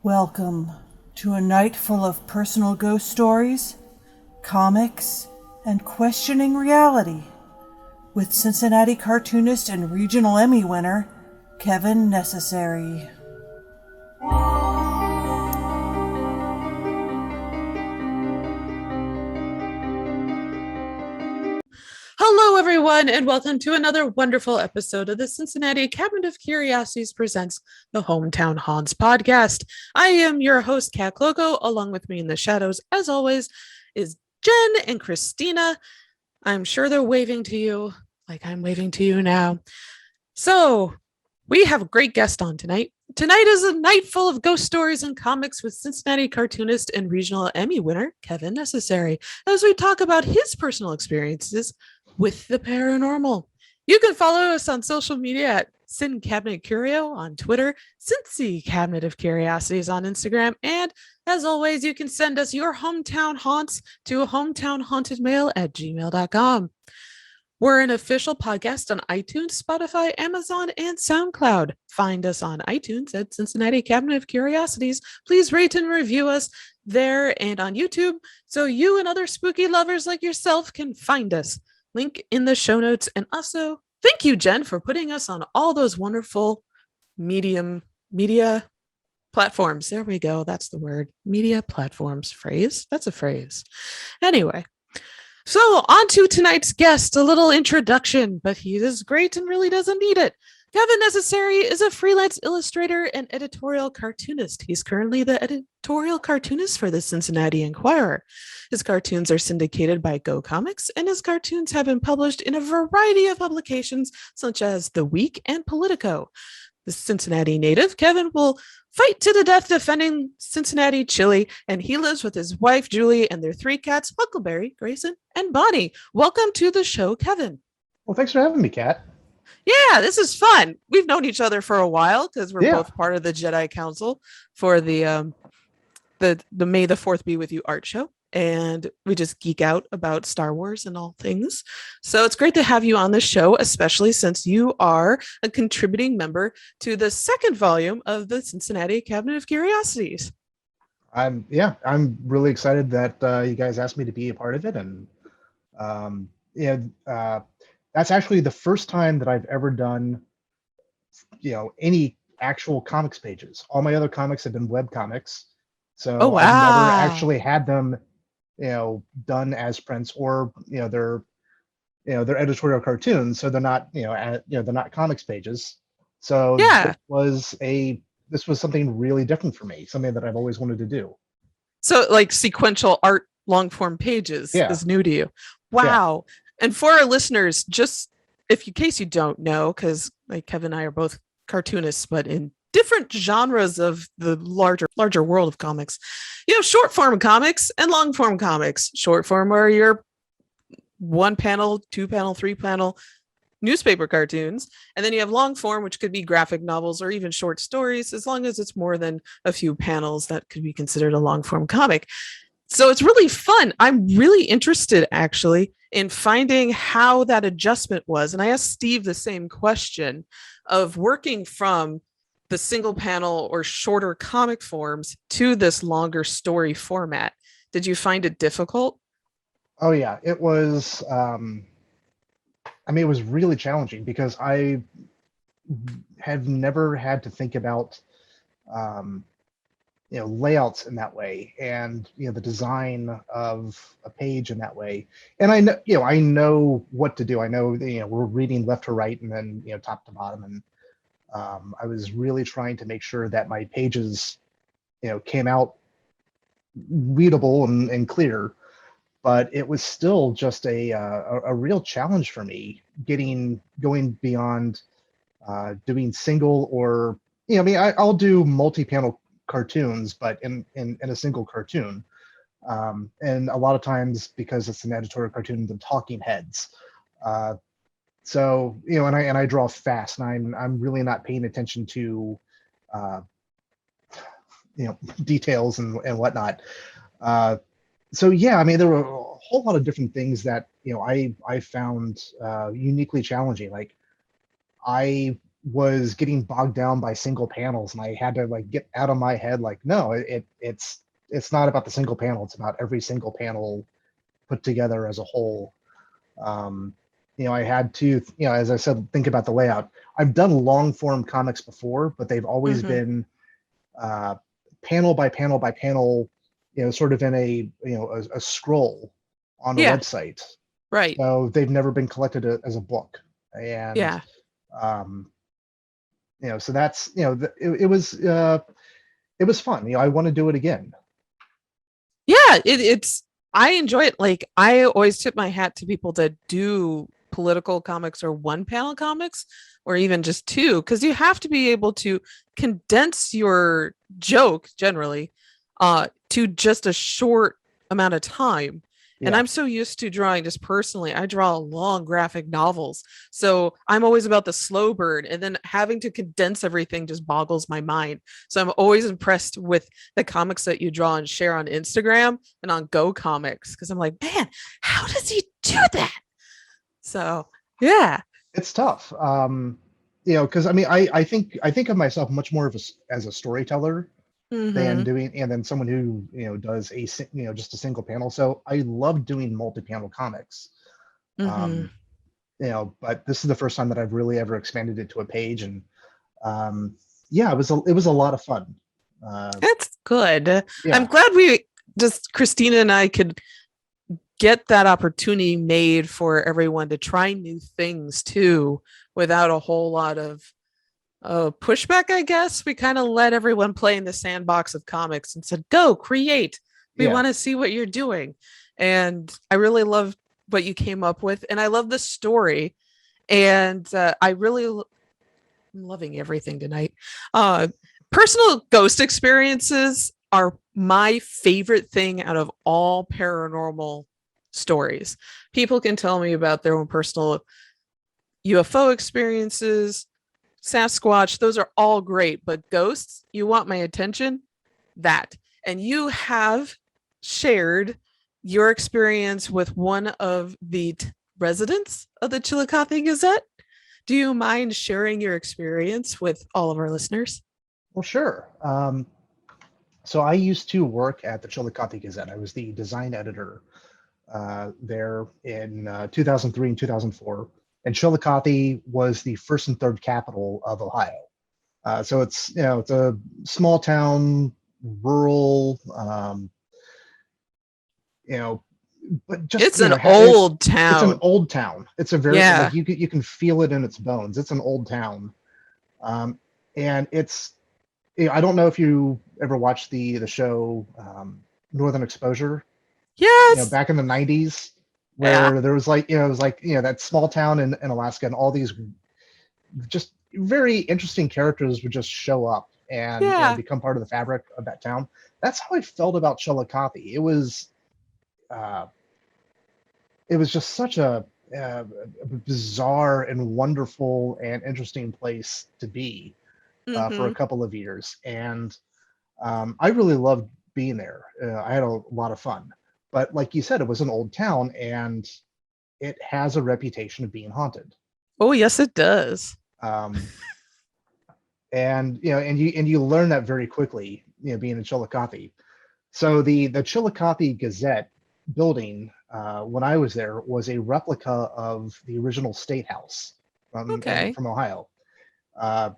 Welcome to a night full of personal ghost stories, comics, and questioning reality with Cincinnati cartoonist and regional Emmy winner, Kevin Necessary. Hello, everyone, and welcome to another wonderful episode of the Cincinnati Cabinet of Curiosities presents the Hometown Haunts podcast. I am your host, Kat Cloco. Along with me in the shadows, as always, is Jen and Christina. I'm sure they're waving to you like I'm waving to you now. So, we have a great guest on tonight. Tonight is a night full of ghost stories and comics with Cincinnati cartoonist and regional Emmy winner Kevin Necessary, as we talk about his personal experiences with the paranormal. You can follow us on social media at Cincinnati Cabinet of Curio on Twitter, Cincinnati Cabinet of Curiosities on Instagram, and as always, you can send us your hometown haunts to hometownhauntedmail@gmail.com. We're an official podcast on iTunes, Spotify, Amazon, and SoundCloud. Find us on iTunes at Cincinnati Cabinet of Curiosities. Please rate and review us there and on YouTube so you and other spooky lovers like yourself can find us. Link in the show notes. And also, thank you, Jen, for putting us on all those wonderful media platforms. There we go. That's the word. Media platforms. Phrase? That's a phrase. Anyway. So, on to tonight's guest, a little introduction, but he is great and really doesn't need it. Kevin Necessary is a freelance illustrator and editorial cartoonist. He's currently the editorial cartoonist for the Cincinnati Enquirer. His cartoons are syndicated by GoComics, and his cartoons have been published in a variety of publications such as The Week and Politico. The Cincinnati native, Kevin will fight to the death defending Cincinnati, Chile, and he lives with his wife, Julie, and their three cats, Huckleberry, Grayson, and Bonnie. Welcome to the show, Kevin. Well, thanks for having me, Kat. Yeah, this is fun. We've known each other for a while because we're both part of the Jedi Council for the May the 4th Be With You art show. And we just geek out about Star Wars and all things. So it's great to have you on the show, especially since you are a contributing member to the second volume of the Cincinnati Cabinet of Curiosities. I'm really excited that you guys asked me to be a part of it, and that's actually the first time that I've ever done, any actual comics pages. All my other comics have been web comics, so I've never actually had them, done as prints or they're editorial cartoons, so they're not they're not comics pages. So yeah, this was something really different for me, something that I've always wanted to do. So like sequential art long form pages is new to you. Wow. Yeah. And for our listeners, just in case you don't know, because like Kevin and I are both cartoonists, but in different genres of the larger world of comics. You have short form comics and long form comics. Short form are your 1 panel, 2 panel, 3 panel newspaper cartoons, and then you have long form, which could be graphic novels or even short stories. As long as it's more than a few panels, that could be considered a long form comic. So it's really fun. I'm really interested actually in finding how that adjustment was. And I asked Steve the same question of working from the single panel or shorter comic forms to this longer story format. Did you find it difficult? Oh yeah, it was. It was really challenging because I have never had to think about, layouts in that way, and the design of a page in that way. And I know what to do. I know we're reading left to right and then top to bottom, and I was really trying to make sure that my pages came out readable and clear. But it was still just a real challenge for me going beyond doing single or I'll do multi-panel cartoons, but in a single cartoon, and a lot of times because it's an editorial cartoon, the talking heads. So and I draw fast, and I'm really not paying attention to details and whatnot. So yeah, there were a whole lot of different things that I found uniquely challenging. Like I was getting bogged down by single panels, and I had to like get out of my head, like, no, it's not about the single panel, it's about every single panel put together as a whole. I had to, as I said, think about the layout. I've done long form comics before, but they've always been panel by panel by panel, sort of in a scroll on the website. Right. So they've never been collected as a book. And so that's, it was fun. I want to do it again. Yeah, it's I enjoy it. Like, I always tip my hat to people that do political comics or one panel comics, or even just two, because you have to be able to condense your joke generally to just a short amount of time. And I'm so used to drawing, just personally, I draw long graphic novels. So I'm always about the slow burn, and then having to condense everything just boggles my mind. So I'm always impressed with the comics that you draw and share on Instagram and on GoComics, because I'm like, man, how does he do that? So yeah, it's tough. Because I mean, I think of myself much more as a storyteller than doing, and then someone who does just a single panel. So I love doing multi-panel comics. But this is the first time that I've really ever expanded it to a page, and it was a lot of fun. That's good. I'm glad Christina and I could get that opportunity made for everyone to try new things too, without a whole lot of pushback. I guess we kind of let everyone play in the sandbox of comics and said, go create, we want to see what you're doing. And I really love what you came up with, and I love the story, and I'm loving everything tonight. Personal ghost experiences are my favorite thing out of all paranormal stories. People can tell me about their own personal UFO experiences, Sasquatch, those are all great, but ghosts, you want my attention? That. And you have shared your experience with one of the residents of the Chillicothe Gazette. Do you mind sharing your experience with all of our listeners? Well, sure. So I used to work at the Chillicothe Gazette. I was the design editor there in 2003 and 2004. And Chillicothe was the first and third capital of Ohio. So it's a small town, rural, but just it's an old town. It's an old town. It's a very like you can feel it in its bones. It's an old town, and it's. I don't know if you ever watched the show Northern Exposure. Yes. Back in the 90s. Where there was it was that small town in Alaska, and all these just very interesting characters would just show up and become part of the fabric of that town. That's how I felt about Chillicothe. It was just such a bizarre and wonderful and interesting place to be for a couple of years, and I really loved being there. I had a lot of fun. But like you said, it was an old town, and it has a reputation of being haunted. Oh, yes, it does. And you learn that very quickly, being in Chillicothe. So the Chillicothe Gazette building, when I was there, was a replica of the original State House from Ohio. And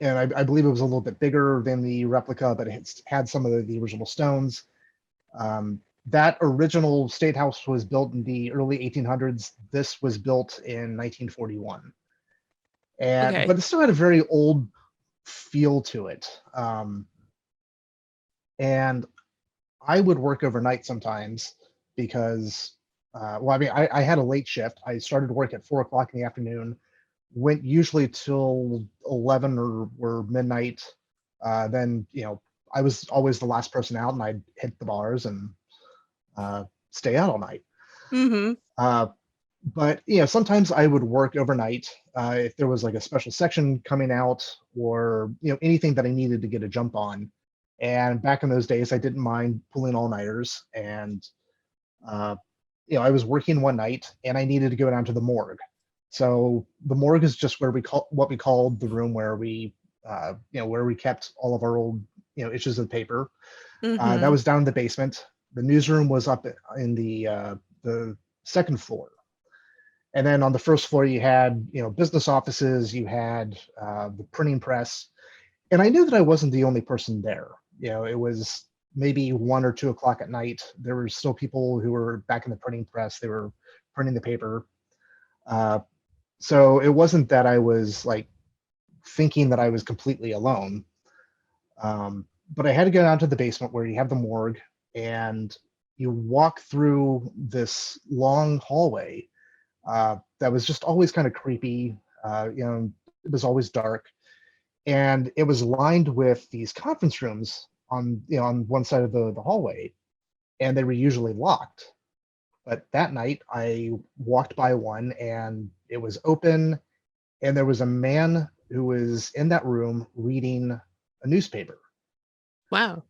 I believe it was a little bit bigger than the replica, but it had some of the original stones. That original State House was built in the early 1800s. This was built in 1941. But it still had a very old feel to it. And I would work overnight sometimes because, I had a late shift. I started work at 4 o'clock in the afternoon, went usually till 11 or midnight. Then, I was always the last person out, and I'd hit the bars and stay out all night. But sometimes I would work overnight if there was like a special section coming out, or anything that I needed to get a jump on. And back in those days, I didn't mind pulling all-nighters. And I was working one night, and I needed to go down to the morgue. So the morgue is just where what we called the room where we, where we kept all of our old, issues of paper. That was down in the basement. The newsroom was up in the second floor. And then on the first floor, you had, business offices, you had the printing press. And I knew that I wasn't the only person there. It was maybe 1 or 2 o'clock at night. There were still people who were back in the printing press. They were printing the paper. So it wasn't that I was like thinking that I was completely alone. But I had to go down to the basement where you have the morgue, and you walk through this long hallway that was just always kind of creepy. It was always dark, and it was lined with these conference rooms on one side of the hallway, and they were usually locked. But that night I walked by one, and it was open, and there was a man who was in that room reading a newspaper. Wow.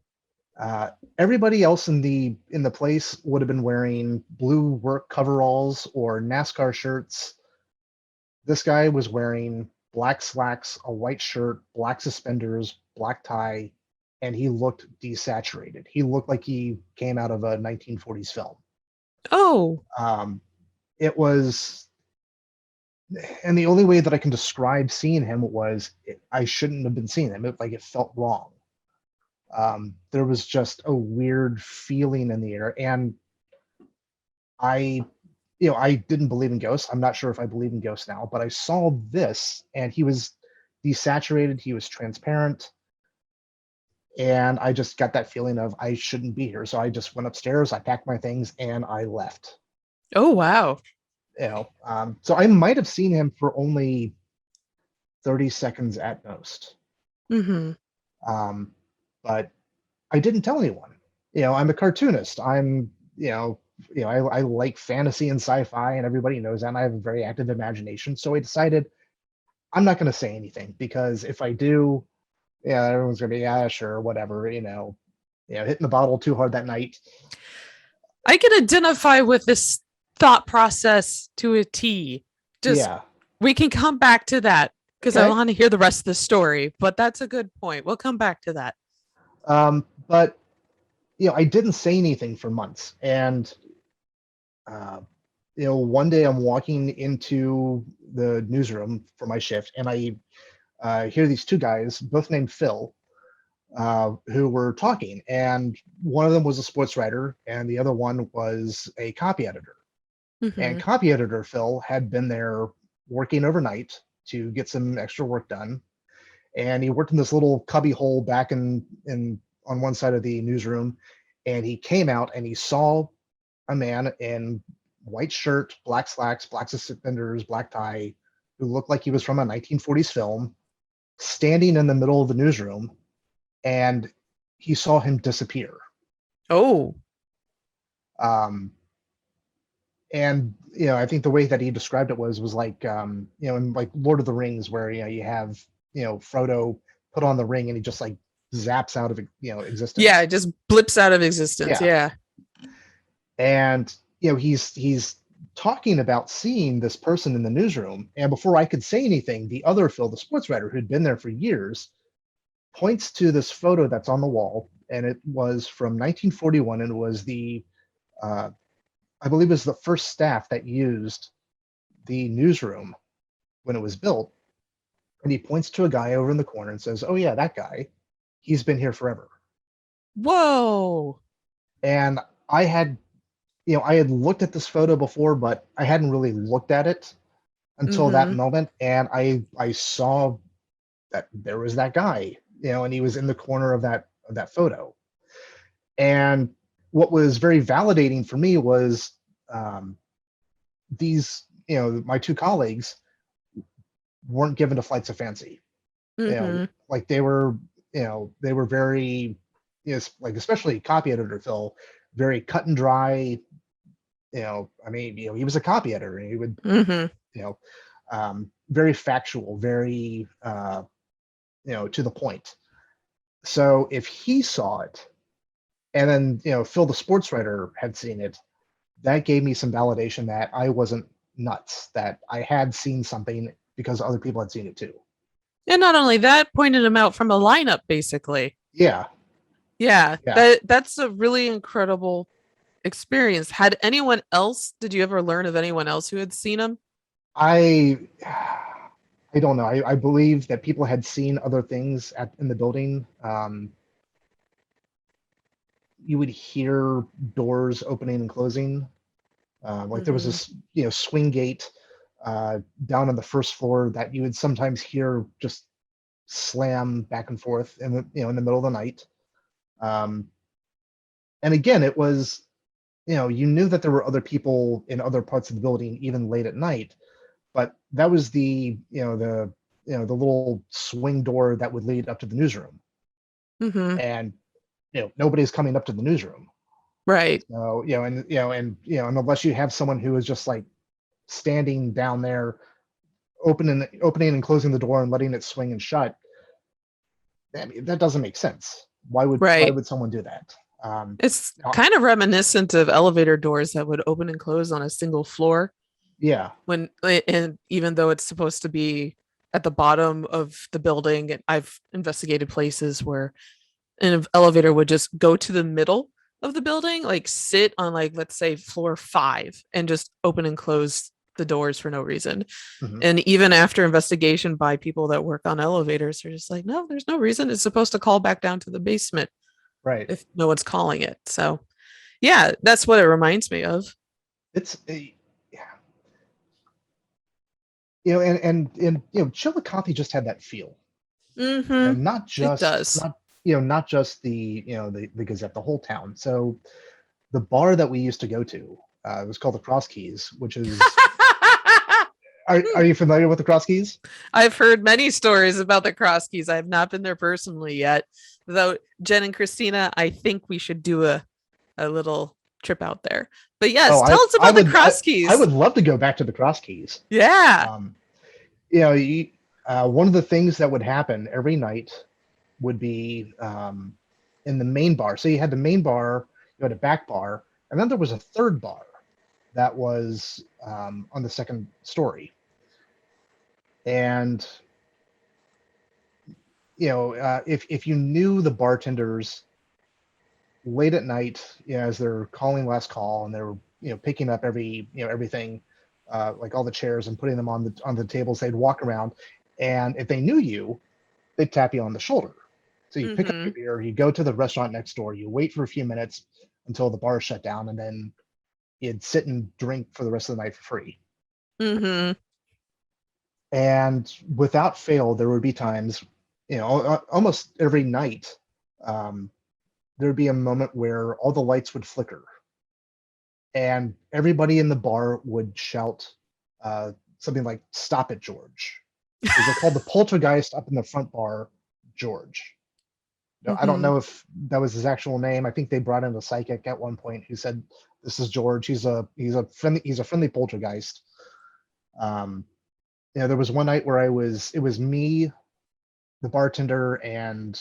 Everybody else in the place would have been wearing blue work coveralls or NASCAR shirts. This guy was wearing black slacks, a white shirt, black suspenders, black tie, and he looked desaturated. He looked like he came out of a 1940s film. Oh. It was, and the only way that I can describe seeing him was I shouldn't have been seeing him. It felt wrong. There was just a weird feeling in the air, and I didn't believe in ghosts. I'm not sure if I believe in ghosts now, but I saw this, and he was desaturated. He was transparent, and I just got that feeling of I shouldn't be here. So I just went upstairs, I packed my things, and I left. Oh, wow. So I might have seen him for only 30 seconds at most. But I didn't tell anyone. I'm a cartoonist. I'm, I like fantasy and sci-fi, and everybody knows that. And I have a very active imagination. So I decided I'm not going to say anything, because if I do, everyone's going to be, yeah, sure, whatever, hitting the bottle too hard that night. I can identify with this thought process to a T. We can come back to that, because I want to hear the rest of the story, but that's a good point. We'll come back to that. But I didn't say anything for months, and one day I'm walking into the newsroom for my shift, and I hear these two guys, both named Phil, who were talking, and one of them was a sports writer, and the other one was a copy editor. And copy editor Phil had been there working overnight to get some extra work done, and he worked in this little cubby hole back in on one side of the newsroom, and he came out and he saw a man in white shirt, black slacks, black suspenders, black tie, who looked like he was from a 1940s film, standing in the middle of the newsroom, and he saw him disappear. Oh. And I think the way that he described it was like in like Lord of the Rings, where you have Frodo put on the ring and he just like zaps out of existence. Yeah, it just blips out of existence. Yeah. And he's talking about seeing this person in the newsroom, and before I could say anything, the other Phil, the sports writer who'd been there for years, points to this photo that's on the wall, and it was from 1941, and it was I believe it was the first staff that used the newsroom when it was built. And he points to a guy over in the corner and says, "Oh yeah, that guy. He's been here forever." Whoa. And I had looked at this photo before, but I hadn't really looked at it until that moment. And I saw that there was that guy, and he was in the corner of that photo. And what was very validating for me was these, my two colleagues weren't given to flights of fancy. Like they were very, like especially copy editor Phil, very cut and dry. He was a copy editor, and he would, very factual, very, to the point. So if he saw it, and then Phil, the sports writer, had seen it, that gave me some validation that I wasn't nuts that I had seen something because other people had seen it too. And not only that, pointed him out from a lineup, basically. Yeah. Yeah, Yeah. that's a really incredible experience. Did you ever learn of anyone else who had seen him? I don't know. I believe that people had seen other things in the building. You would hear doors opening and closing. Like there was this, swing gate down on the first floor that you would sometimes hear just slam back and forth in the middle of the night. And again, it was, you knew that there were other people in other parts of the building even late at night, but that was the little swing door that would lead up to the newsroom, and nobody's coming up to the newsroom, right? so and unless you have someone who is just like standing down there opening and closing the door and letting it swing and shut, I mean, that doesn't make sense. Why would someone do that? It's kind of reminiscent of elevator doors that would open and close on a single floor. Yeah. And even though it's supposed to be at the bottom of the building, I've investigated places where an elevator would just go to the middle of the building, like sit on, like, let's say floor 5, and just open and close the doors for no reason. And even after investigation by people that work on elevators, they're just like, no, there's no reason. It's supposed to call back down to the basement, right, if no one's calling it. So yeah, that's what it reminds me of. It's and Chillicothe just had that feel. And not just it does. not just the Gazette, the whole town. So the bar that we used to go to, it was called the Cross Keys, which is are you familiar with the Cross Keys? I've heard many stories about the Cross Keys. I have not been there personally yet, though. Jen and Christina, I think we should do a little trip out there. But yes, tell us about the Cross Keys. I would love to go back to the Cross Keys. Yeah. One of the things that would happen every night would be in the main bar. So you had the main bar, you had a back bar, and then there was a third bar that was on the second story. And if you knew the bartenders late at night, as they're calling last call and they're picking up everything, like all the chairs and putting them on the tables, they'd walk around, and if they knew you, they'd tap you on the shoulder. So you pick up your beer, you go to the restaurant next door, you wait for a few minutes until the bar shut down, and then you'd sit and drink for the rest of the night for free. And without fail, there would be times, almost every night, there would be a moment where all the lights would flicker and everybody in the bar would shout something like, "Stop it, George." Because they called the poltergeist up in the front bar George. I don't know if that was his actual name. I think they brought in a psychic at one point who said, "This is George. He's a friendly poltergeist." There was one night where it was me, the bartender, and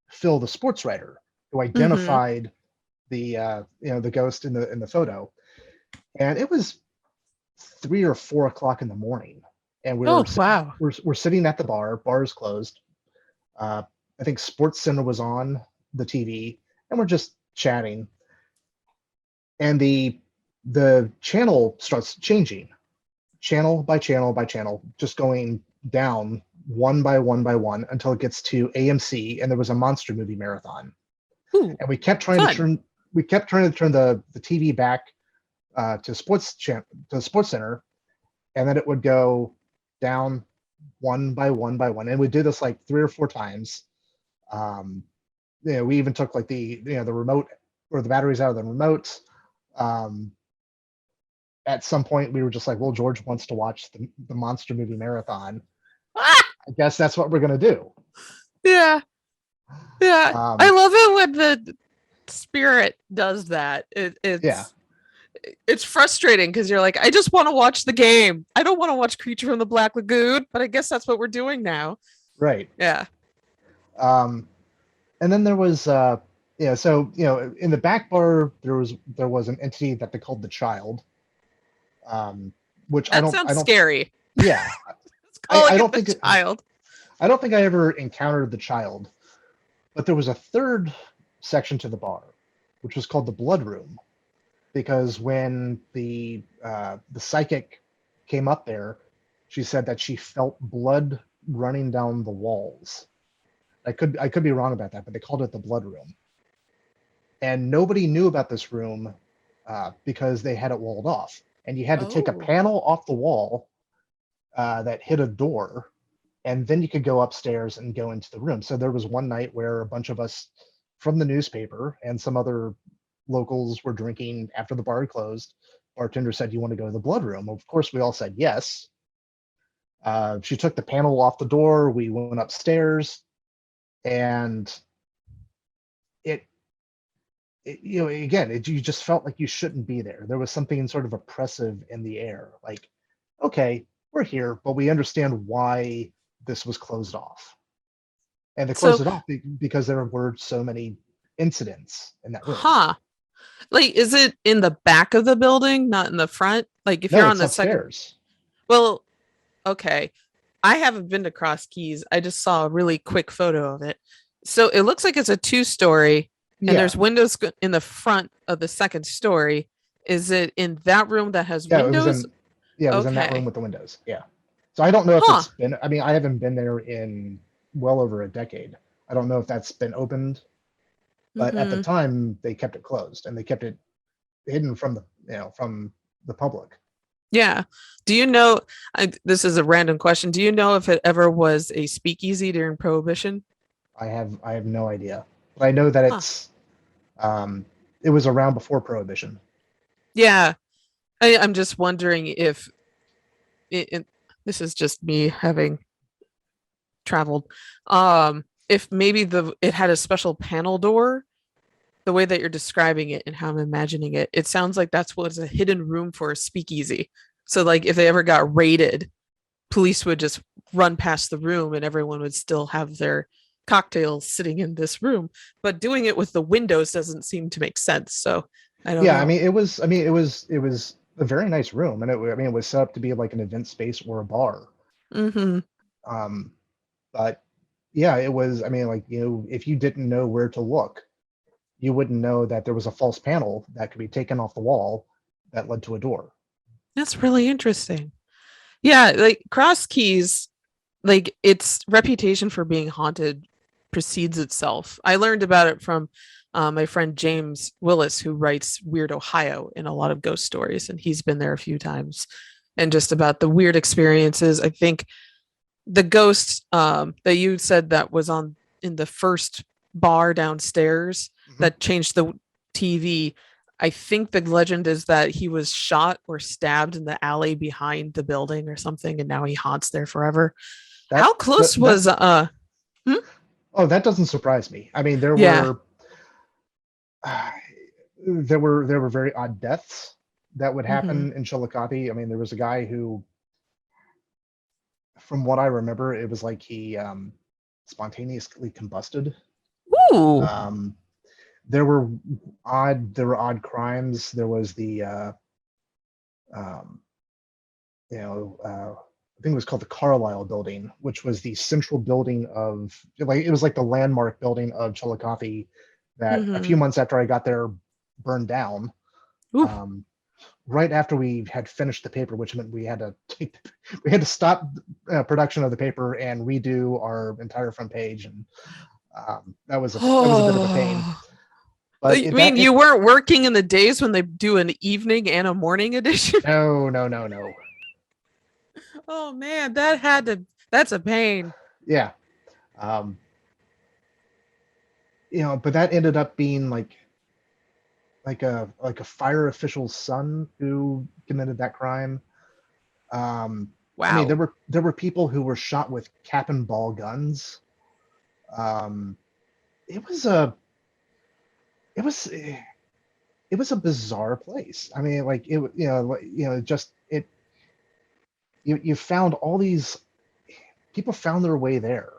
Phil, the sports writer, who identified the ghost in the photo, and it was 3 or 4 o'clock in the morning, and we're sitting at the bar. Bar is closed. I think Sports Center was on the TV, and we're just chatting, and the channel starts changing, channel by channel by channel, just going down one by one by one until it gets to AMC, and there was a monster movie marathon. Ooh, and we kept trying to turn the TV back to Sports Center, and then it would go down one by one by one, and we did this like 3 or 4 times. We even took like the remote or the batteries out of the remote. At some point, we were just like, "Well, George wants to watch the monster movie marathon. I guess that's what we're gonna do." Yeah. I love it when the spirit does that. It's frustrating because you're like, I just want to watch the game. I don't want to watch Creature from the Black Lagoon, but I guess that's what we're doing now. Right. Yeah. And then there was in the back bar there was an entity that they called the Child. which That I sounds don't, scary. yeah, I don't think think child. I don't think I ever encountered the child, but there was a third section to the bar, which was called the blood room, because when the psychic came up there, she said that she felt blood running down the walls. I could be wrong about that, but they called it the blood room, and nobody knew about this room because they had it walled off, and you had to take a panel off the wall that hit a door, and then you could go upstairs and go into the room. So there was one night where a bunch of us from the newspaper and some other locals were drinking after the bar had closed. Bartender said, "You want to go to the blood room?" Of course, we all said yes. She took the panel off the door. We went upstairs, and you just felt like you shouldn't be there. There was something sort of oppressive in the air. Like, okay, we're here, but we understand why this was closed off. And they closed it off because there were so many incidents in that room. Like, is it in the back of the building, not in the front? Like, if No, you're on it's the upstairs. second. Well, okay. I haven't been to Cross Keys. I just saw a really quick photo of it. So it looks like it's a 2-story, and there's windows in the front of the second story. Is it in that room that has windows? It was in that room with the windows. Yeah. So I don't know if it's been, I mean, I haven't been there in well over a decade. I don't know if that's been opened, but at the time they kept it closed and they kept it hidden from the public. Yeah. Do you know, this is a random question. Do you know if it ever was a speakeasy during Prohibition? I have no idea, but I know that it was around before Prohibition. Yeah. I'm just wondering if this is just me having traveled. If maybe it had a special panel door, the way that you're describing it and how I'm imagining it, it sounds like that's what's a hidden room for a speakeasy. So like if they ever got raided, police would just run past the room and everyone would still have their cocktails sitting in this room. But doing it with the windows doesn't seem to make sense. So I don't know. I mean, it was a very nice room, and it was set up to be like an event space or a bar. But yeah, it was. I mean, like, if you didn't know where to look, you wouldn't know that there was a false panel that could be taken off the wall that led to a door. That's really interesting. Yeah, like Cross Keys, like its reputation for being haunted precedes itself. I learned about it from my friend James Willis, who writes Weird Ohio in a lot of ghost stories, and he's been there a few times. And just about the weird experiences. I think the ghost that you said that was in the first bar downstairs that changed the TV. I think the legend is that he was shot or stabbed in the alley behind the building or something, and now he haunts there forever. How close was Oh, that doesn't surprise me. I mean, there were very odd deaths that would happen in Chillicothe. I mean, there was a guy who, from what I remember, it was like he spontaneously combusted. Ooh. There were odd crimes. There was the I think it was called the Carlisle building, which was the central building of, like, it was like the landmark building of Chillicothe that a few months after I got there burned down. Right after we had finished the paper, which meant we had to stop production of the paper and redo our entire front page, and that was a bit of a pain. But you weren't working in the days when they do an evening and a morning edition? No. Oh man, that's a pain. Yeah. But that ended up being like a fire official's son who committed that crime. Wow. I mean, there were people who were shot with cap and ball guns. It was a bizarre place. I mean, like, you found all these people found their way there.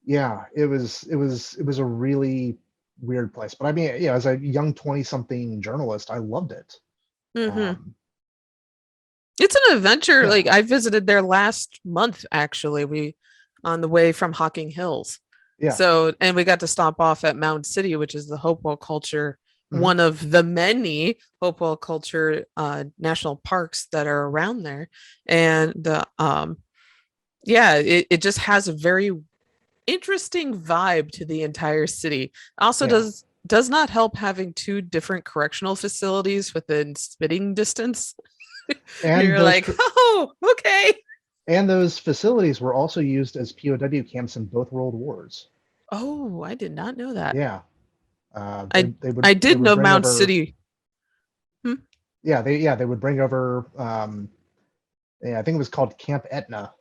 Yeah, it was a really weird place. But I mean, as a young 20-something journalist, I loved it. Mm-hmm. It's an adventure. Yeah. Like I visited there last month, actually. We on the way from Hocking Hills. Yeah. So, and we got to stop off at Mound City, which is the Hopewell Culture, one of the many Hopewell Culture national parks that are around there. And yeah, it just has a very interesting vibe to the entire city. Also does not help having two different correctional facilities within spitting distance. And you're like, oh, okay. And those facilities were also used as POW camps in both World Wars. Oh, I did not know that. Yeah. I did know Mound City. Yeah, they would bring over I think it was called Camp Etna.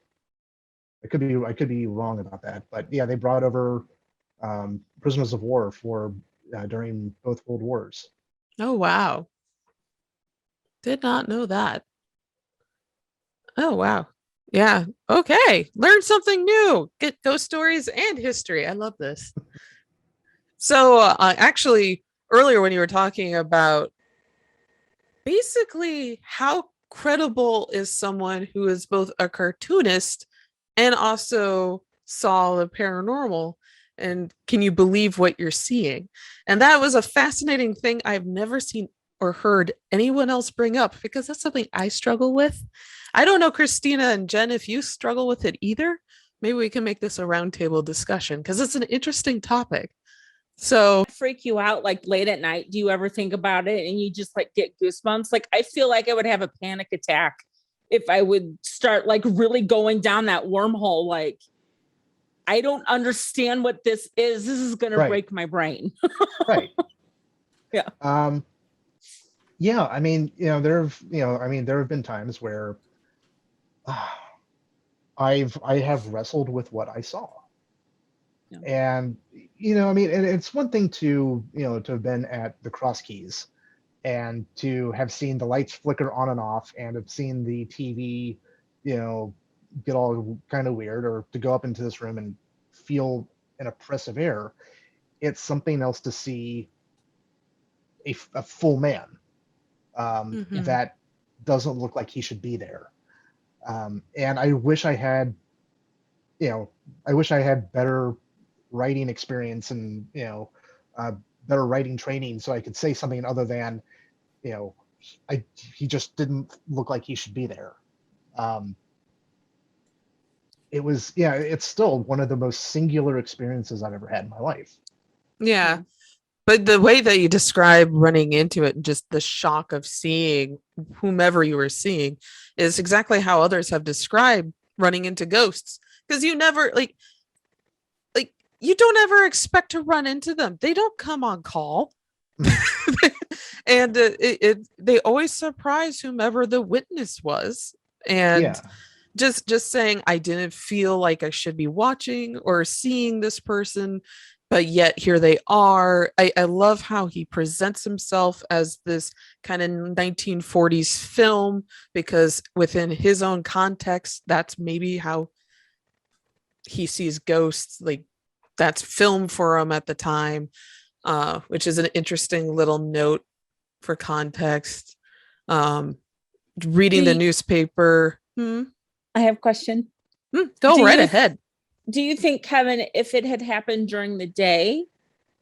I could be wrong about that, but yeah, they brought over prisoners of war for during both World Wars. Oh wow. Did not know that. Oh wow. Yeah. Okay. Learn something new. Get ghost stories and history. I love this. So actually earlier when you were talking about basically how credible is someone who is both a cartoonist and also saw the paranormal, and can you believe what you're seeing? And that was a fascinating thing I've never seen or heard anyone else bring up, because that's something I struggle with. I don't know, Christina and Jen, if you struggle with it either. Maybe we can make this a roundtable discussion because it's an interesting topic. So freak you out like late at night? Do you ever think about it and you just like get goosebumps? Like I feel like I would have a panic attack if I would start like really going down that wormhole. Like I don't understand what this is. This is gonna break my brain. Right. Yeah. Yeah, I mean, there have been times where I have wrestled with what I saw. Yeah. And and it's one thing to have been at the Cross Keys and to have seen the lights flicker on and off and have seen the TV, get all kind of weird, or to go up into this room and feel an oppressive air. It's something else to see a full man that doesn't look like he should be there. And I wish I had better writing experience and better writing training, so I could say something other than he just didn't look like he should be there. It's still one of the most singular experiences I've ever had in my life. Yeah. But the way that you describe running into it and just the shock of seeing whomever you were seeing is exactly how others have described running into ghosts. Because you never you don't ever expect to run into them. They don't come on call. And they always surprise whomever the witness was. And just saying, I didn't feel like I should be watching or seeing this person, but yet here they are. I love how he presents himself as this kind of 1940s film, because within his own context, that's maybe how he sees ghosts. Like that's film for him at the time, which is an interesting little note for context. Reading the newspaper. I have a question. Go right ahead. Do you think, Kevin, if it had happened during the day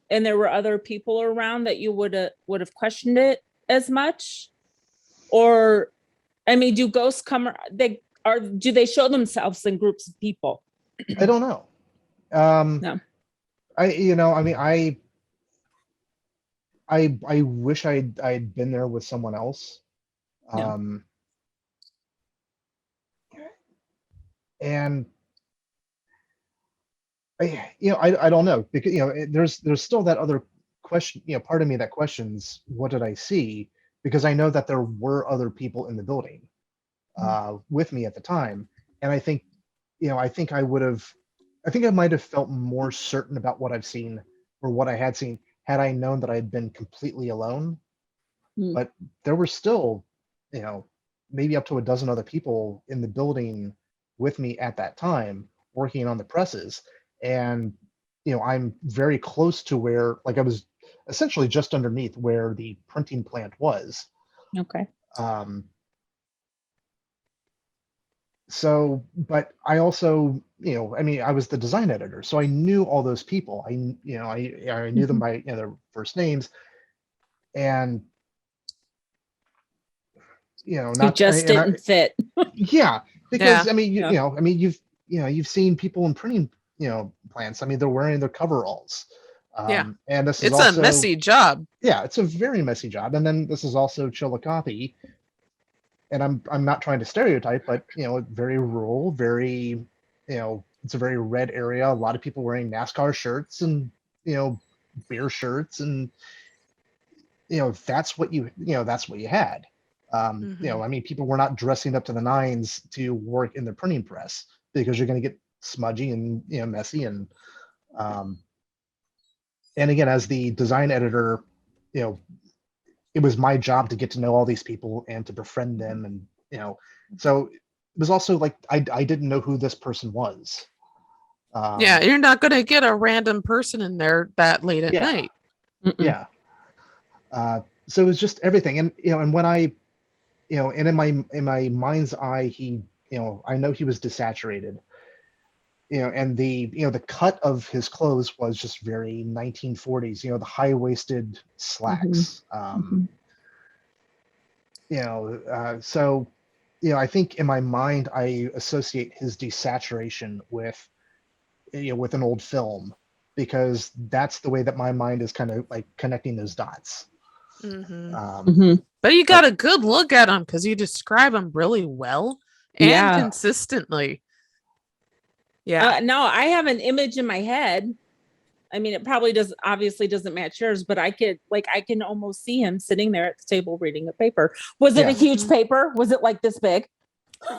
and there were other people around, that you would have questioned it as much? Or, I mean, do ghosts come? Do they show themselves in groups of people? I don't know. No. I wish I'd been there with someone else. And I don't know, because there's still that other question, part of me that questions, what did I see? Because I know that there were other people in the building with me at the time, and I think I might have felt more certain about what I've seen or what I had seen had I known that I had been completely alone. But there were still maybe up to a dozen other people in the building with me at that time working on the presses, and I'm very close to where, like, I was essentially just underneath where the printing plant was. Okay. Um, so, but I also, I mean, I was the design editor, so I knew all those people. I knew them by their first names, and You not just didn't fit. yeah, because Yeah. I mean, I mean, you've seen people in printing, plants. I mean, they're wearing their coveralls. Yeah. And this is It's also a messy job. yeah, it's a very messy job. And then this is also Chillicothe, and I'm not trying to stereotype, but very rural, very it's a very red area. A lot of people wearing NASCAR shirts and beer shirts, and that's what that's what you had. I mean, people were not dressing up to the nines to work in the printing press because you're going to get smudgy and messy, um, and again, as the design editor, it was my job to get to know all these people and to befriend them, and so it was also like I didn't know who this person was. Yeah, you're not going to get a random person in there that late at night. Yeah. So it was just everything, and and when I, and in my mind's eye, he, I know he was desaturated, and the cut of his clothes was just very 1940s, the high-waisted slacks. So I think in my mind I associate his desaturation with with an old film, because that's the way that my mind is kind of like connecting those dots. But you got a good look at him because you describe him really well and consistently. Yeah. No, I have an image in my head. I mean, it probably obviously doesn't match yours, but I can almost see him sitting there at the table reading a paper. Was it a huge paper? Was it like this big?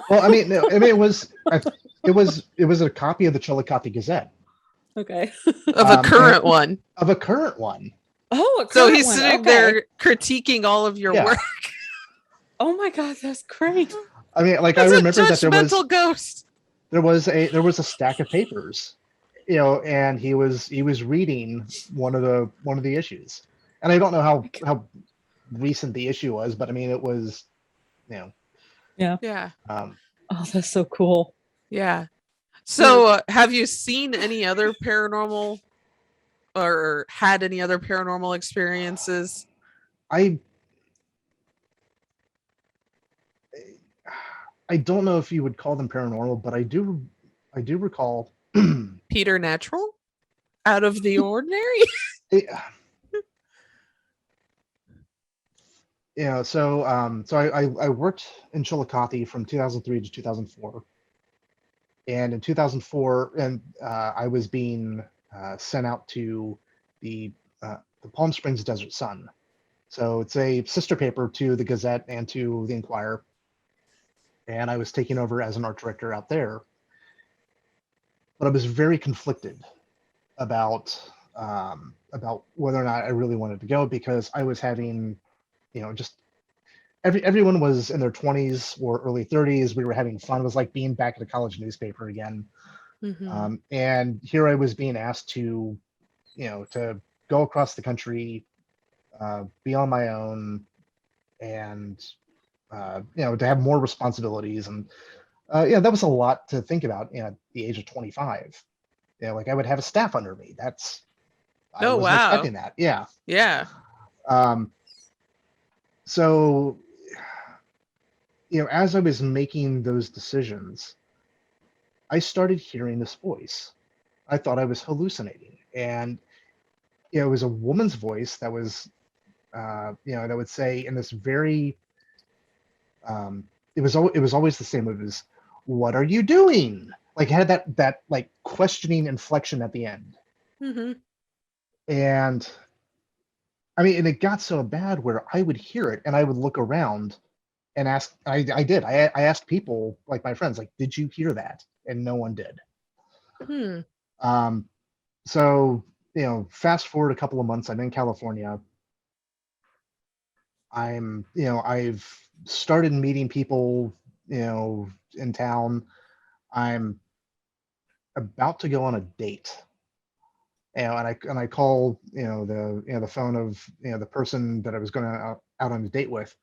Well, I mean, no, I mean, it was a copy of the Chillicothe Gazette. Okay. Of a current one. Of a current one. Oh, so he's sitting there critiquing all of your work. Oh my God, that's great. I mean, like, that's I remember that ghost. There was a stack of papers, and he was reading one of the issues, and I don't know how recent the issue was, but I mean, it was, Yeah. Oh, that's so cool. Yeah. So have you seen any other paranormal or had any other paranormal experiences? I don't know if you would call them paranormal, but I do recall Peter Natural, out of the ordinary. So I worked in Chillicothe from 2003 to 2004, and in 2004, and I was being sent out to the Palm Springs Desert Sun. So it's a sister paper to the Gazette and to the Enquirer, and I was taking over as an art director out there. But I was very conflicted about whether or not I really wanted to go, because I was having, just everyone was in their 20s or early 30s. We were having fun. It was like being back at a college newspaper again. And here I was being asked to, to go across the country, be on my own, and to have more responsibilities. And that was a lot to think about at the age of 25. Like, I would have a staff under me. I wasn't expecting that. Yeah. So, as I was making those decisions, I started hearing this voice. I thought I was hallucinating, and it was a woman's voice that was, that would say in this very, it was always the same. It was, "What are you doing?" Like, it had that like questioning inflection at the end. And I mean, and it got so bad where I would hear it and I would look around and ask. I asked people, like my friends, like, "Did you hear that?" And no one did. So fast forward a couple of months, I'm in California. I've started meeting people, in town. I'm about to go on a date, and I call, the phone of, the person that I was going out on a date with,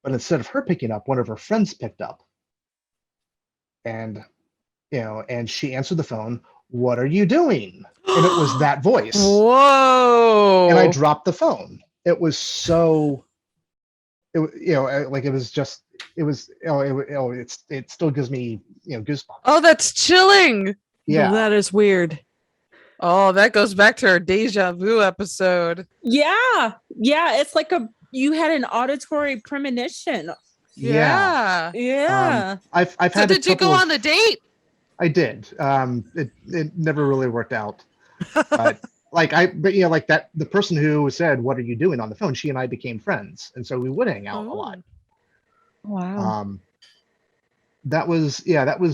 But instead of her picking up, one of her friends picked up. And, and she answered the phone. What are you doing? And it was that voice. Whoa. And I dropped the phone. It was so, it still gives me, goosebumps. Oh, that's chilling. Yeah. That is weird. Oh, that goes back to our deja vu episode. Yeah. It's like you had an auditory premonition. Yeah. I've so had. Did you go on the date? I did. It never really worked out. But the person who said, "What are you doing?" on the phone, she and I became friends, and so we would hang out a lot. Wow. That was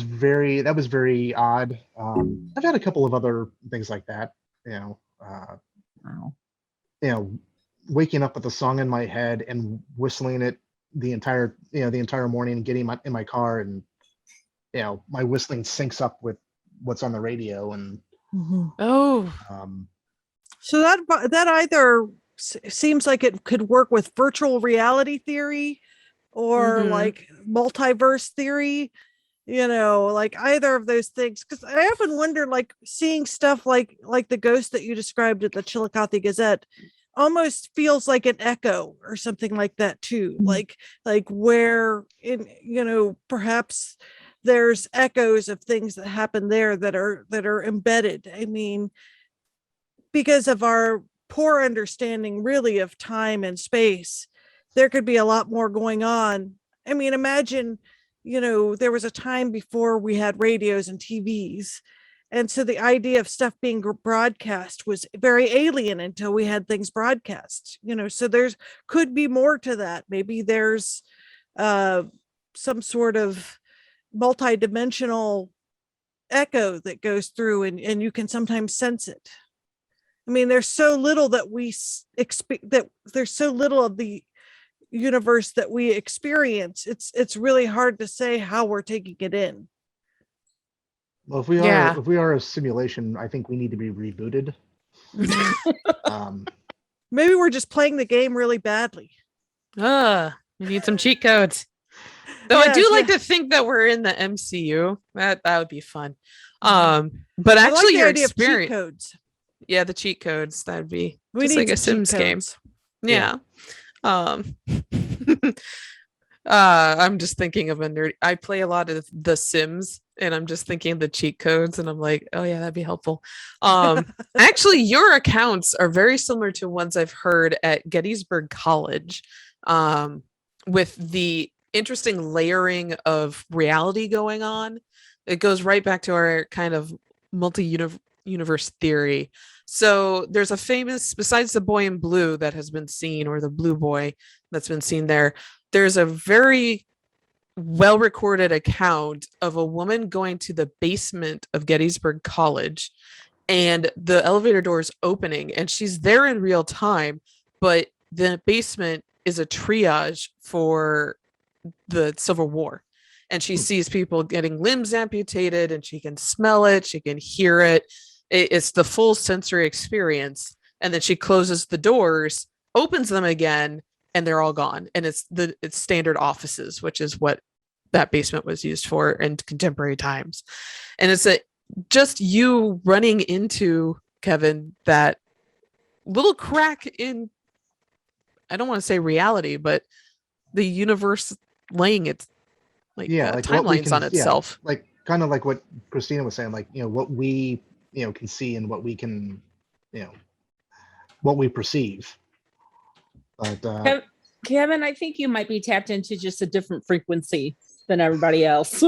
very odd. I've had a couple of other things like that. Wow. Waking up with a song in my head and whistling it the entire morning, getting in my car, and my whistling syncs up with what's on the radio. And so that either seems like it could work with virtual reality theory or like multiverse theory, like either of those things. Because I often wonder, like seeing stuff like the ghost that you described at the Chillicothe Gazette almost feels like an echo or something like that too. Like where in perhaps there's echoes of things that happen there that are embedded. I mean, because of our poor understanding really of time and space, there could be a lot more going on. I mean, imagine, there was a time before we had radios and TVs. And so the idea of stuff being broadcast was very alien until we had things broadcast, so there's could be more to that. Maybe there's some sort of multidimensional echo that goes through and you can sometimes sense it. I mean, there's so little that there's so little of the universe that we experience. It's really hard to say how we're taking it in. Well, if we are a simulation, I think we need to be rebooted. Maybe we're just playing the game really badly. We need some cheat codes. Though I do like to think that we're in the MCU. That would be fun. But actually, your experience. Cheat codes. Yeah, the cheat codes. That would be just like a Sims game. Yeah. I'm just thinking of a nerd. I play a lot of The Sims, and I'm just thinking of the cheat codes, and I'm like, oh yeah, that'd be helpful. Actually, your accounts are very similar to ones I've heard at Gettysburg College, with the interesting layering of reality going on. It goes right back to our kind of multi-universe theory. So there's a famous, besides the boy in blue that has been seen, or the blue boy that's been seen there's a very well-recorded account of a woman going to the basement of Gettysburg College, and the elevator doors opening, and she's there in real time, but the basement is a triage for the Civil War. And she sees people getting limbs amputated, and she can smell it, she can hear it. It's the full sensory experience. And then she closes the doors, opens them again, and they're all gone. And it's standard offices, which is what that basement was used for in contemporary times. And it's just you running into, Kevin, that little crack in, I don't want to say reality, but the universe laying its timelines on itself. Like kind of like what Christina was saying, like, what we can see and what we can, what we perceive. But Kevin, I think you might be tapped into just a different frequency than everybody else.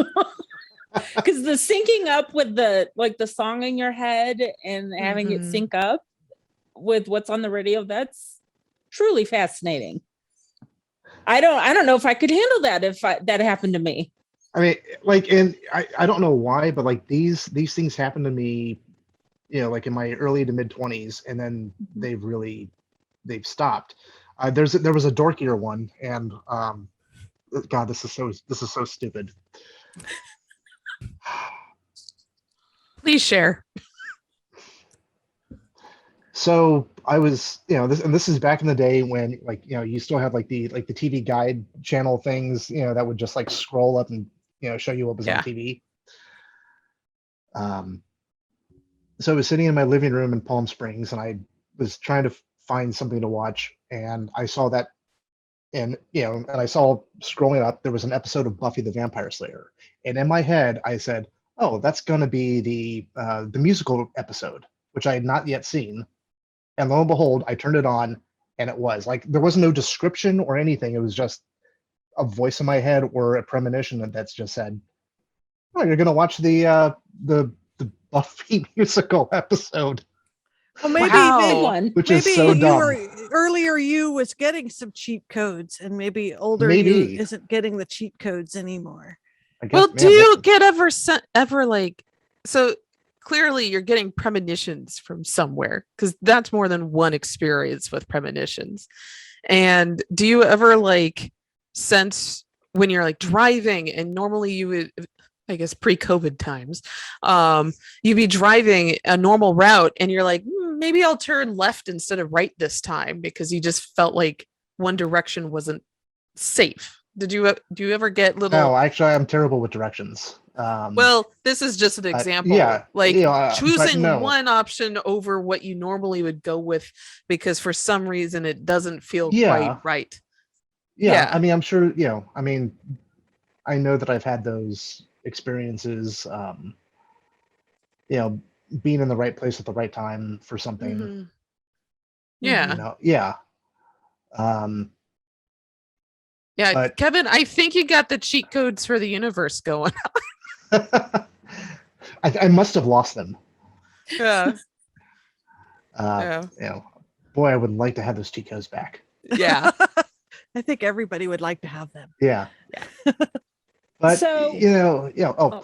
Because the syncing up with the song in your head and having it sync up with what's on the radio, that's truly fascinating. I don't know if I could handle that if that happened to me. I mean, and I don't know why, but like these things happen to me, like in my early to mid 20s, and then they've stopped. There was a dorkier one, and God, this is so stupid. Please share. So I was, this is back in the day when, like, you still have like the TV guide channel things, that would just like scroll up and show you what was on TV. So I was sitting in my living room in Palm Springs, and I was trying to find something to watch, and I saw that, and I saw scrolling up, there was an episode of Buffy the Vampire Slayer, and in my head I said, "Oh, that's going to be the musical episode," which I had not yet seen. And lo and behold, I turned it on, and it was like there was no description or anything. It was just a voice in my head or a premonition that's just said, "Oh, you're going to watch the Buffy musical episode." Well, maybe which is so dumb. Earlier you was getting some cheat codes, and maybe older you isn't getting the cheat codes anymore. Well, do you get ever like, so clearly you're getting premonitions from somewhere, because that's more than one experience with premonitions. And do you ever like sense when you're like driving, and normally you would, I guess pre-COVID times, you'd be driving a normal route and you're like, maybe I'll turn left instead of right this time, because you just felt like one direction wasn't safe. Do you ever get little? No, actually, I'm terrible with directions. Well, this is just an example. Choosing one option over what you normally would go with because for some reason it doesn't feel quite right. Yeah, I mean, I'm sure. I know that I've had those experiences. Being in the right place at the right time for something. Mm-hmm. Yeah. Yeah, but, Kevin, I think you got the cheat codes for the universe going on. I must have lost them. Yeah. Boy, I would like to have those cheat codes back. Yeah. I think everybody would like to have them. Yeah. But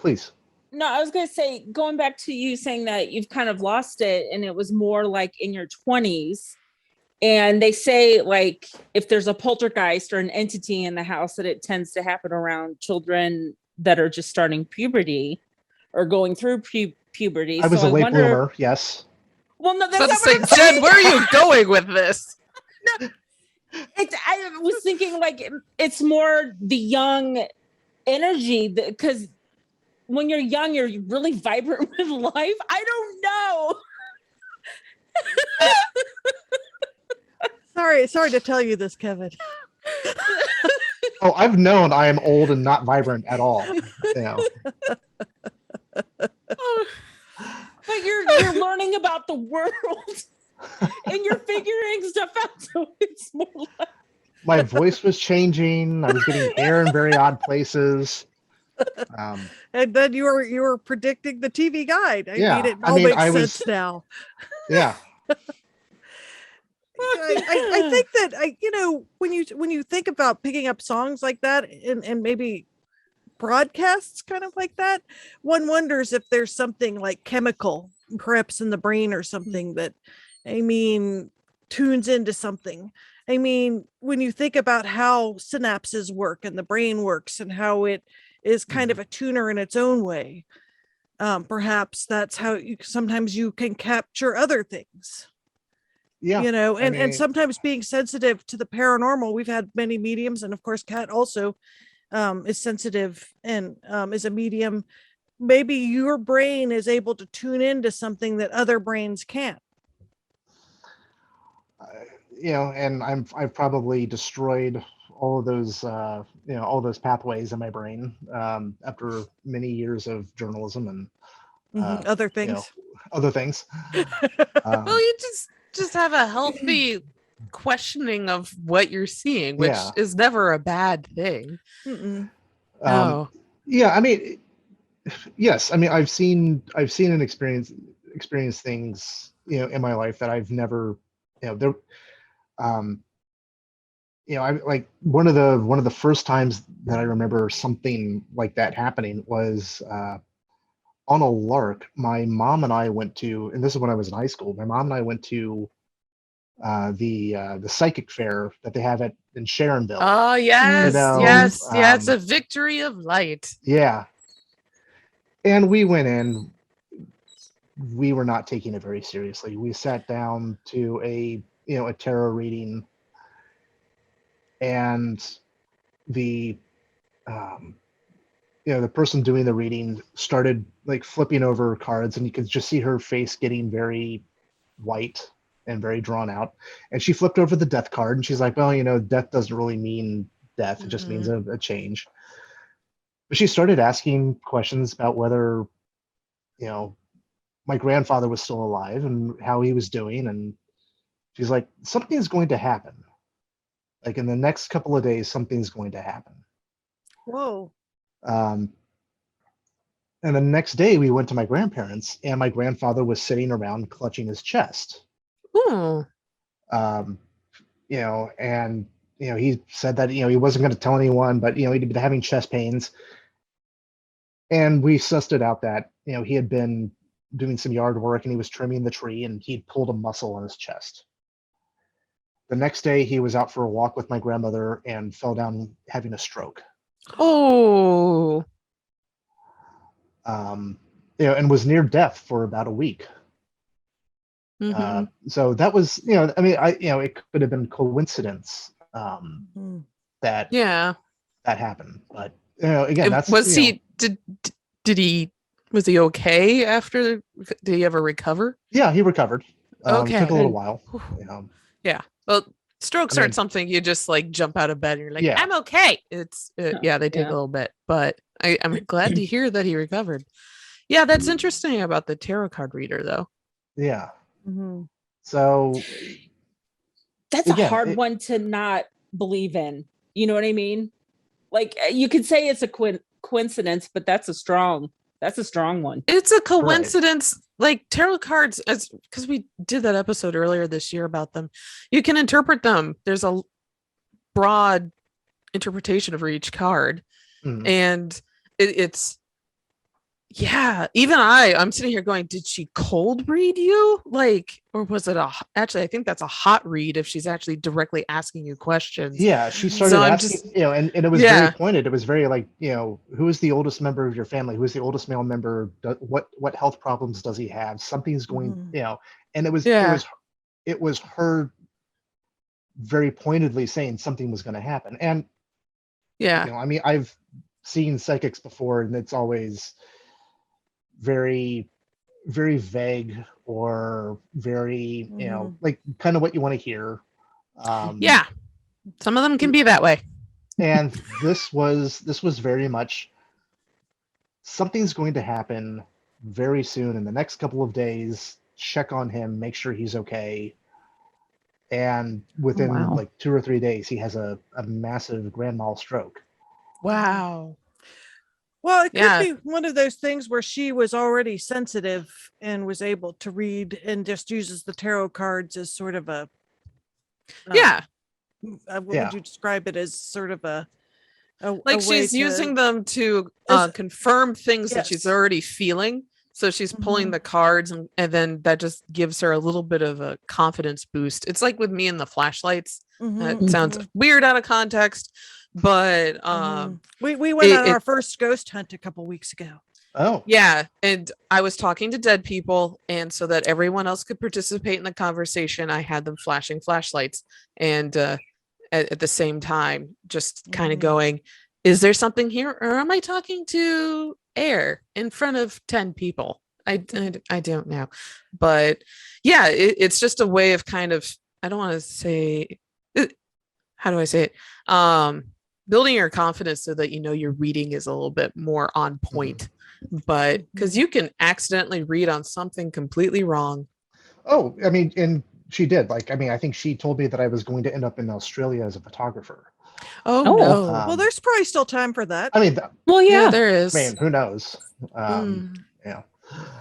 please. No, I was going to say, going back to you saying that you've kind of lost it and it was more like in your 20s. And they say, like, if there's a poltergeist or an entity in the house, that it tends to happen around children that are just starting puberty or going through puberty. I was a late bloomer, yes. Well, no, that's not what I'm saying. Jen, where are you going with this? No, I was thinking, like, it's more the young energy, because when you're young, you're really vibrant with life. I don't know. Sorry to tell you this, Kevin. Oh, I've known I am old and not vibrant at all. But you're learning about the world and you're figuring stuff out. So it's more like my voice was changing. I was getting hair in very odd places. And then you were predicting the TV guide. I mean, it all makes sense now. Yeah. I think that when you think about picking up songs like that and maybe broadcasts kind of like that, one wonders if there's something like chemical perhaps in the brain or something that, tunes into something. When you think about how synapses work and the brain works and how it is kind of a tuner in its own way, perhaps that's how sometimes you can capture other things. Yeah, and sometimes being sensitive to the paranormal. We've had many mediums, and of course Kat also is sensitive and is a medium. Maybe your brain is able to tune into something that other brains can't. And I've probably destroyed all of those all those pathways in my brain after many years of journalism and other things. Other things. Well, you just have a healthy questioning of what you're seeing, which is never a bad thing. No. Yes. I've seen and experienced things, in my life that I've never, I like one of the first times that I remember something like that happening was on a lark. My mom and I went to, and this is when I was in high school. My mom and I went to the psychic fair that they have in Sharonville. Oh yes, yes, a victory of light. Yeah, and we went in we were not taking it very seriously. We sat down to a tarot reading, and the the person doing the reading started like flipping over cards, and you could just see her face getting very white and very drawn out. And she flipped over the death card, and she's like, well, death doesn't really mean death. It just means a change. But she started asking questions about whether, my grandfather was still alive and how he was doing. And she's like, something's going to happen. Like in the next couple of days, something's going to happen. Whoa. And the next day we went to my grandparents, and my grandfather was sitting around clutching his chest. Ooh. And he said that, he wasn't going to tell anyone, but, he'd been having chest pains. And we sussed it out that, he had been doing some yard work, and he was trimming the tree, and he'd pulled a muscle on his chest. The next day he was out for a walk with my grandmother and fell down having a stroke. Oh. And was near death for about a week. Mm-hmm. So that was, it could have been coincidence that happened. But again, that's was he was he okay after? Did he ever recover? Yeah, he recovered. Okay, took a little while. Yeah. Well, strokes aren't something you just like jump out of bed and you're like, Yeah. I'm okay. It's they take a little bit, but I'm glad to hear that he recovered. Yeah, that's interesting about the tarot card reader, though. Yeah. Mm-hmm. So that's a hard one to not believe in. You know what I mean? Like you could say it's a coincidence, but that's a strong one. It's a coincidence. Right. Like tarot cards, because we did that episode earlier this year about them. You can interpret them. There's a broad interpretation of each card, and it's even I'm sitting here going, did she cold read you? Like, or was it actually, I think that's a hot read if she's actually directly asking you questions. Yeah, she started asking, and it was very pointed. It was very like, who is the oldest member of your family? Who is the oldest male member? What health problems does he have? Something's going, and it was her very pointedly saying something was going to happen. And I've seen psychics before, and it's always very, very vague or very, like kind of what you want to hear. Some of them can be that way. And this was very much something's going to happen very soon in the next couple of days. Check on him, make sure he's okay. And within like 2 or 3 days, he has a massive grand mal stroke. Wow. Well, it could be one of those things where she was already sensitive and was able to read and just uses the tarot cards as sort of a what would you describe it as? Sort of a like she's using them to confirm things that she's already feeling. So she's pulling the cards, and then that just gives her a little bit of a confidence boost. It's like with me and the flashlights. That sounds weird out of context, but we went on our first ghost hunt a couple weeks ago. Oh yeah, and I was talking to dead people, and so that everyone else could participate in the conversation, I had them flashing flashlights, and at the same time, just kind of going, "Is there something here, or am I talking to air in front of 10 people?" I don't know, but yeah, it's just a way of kind of, I don't want to say, how do I say it? Building your confidence so that your reading is a little bit more on point. But because you can accidentally read on something completely wrong. Oh, I mean, and she did. Like, I mean, I think she told me that I was going to end up in Australia as a photographer. Oh no! Well, there's probably still time for that. I mean, yeah, there is. I mean, who knows? Yeah.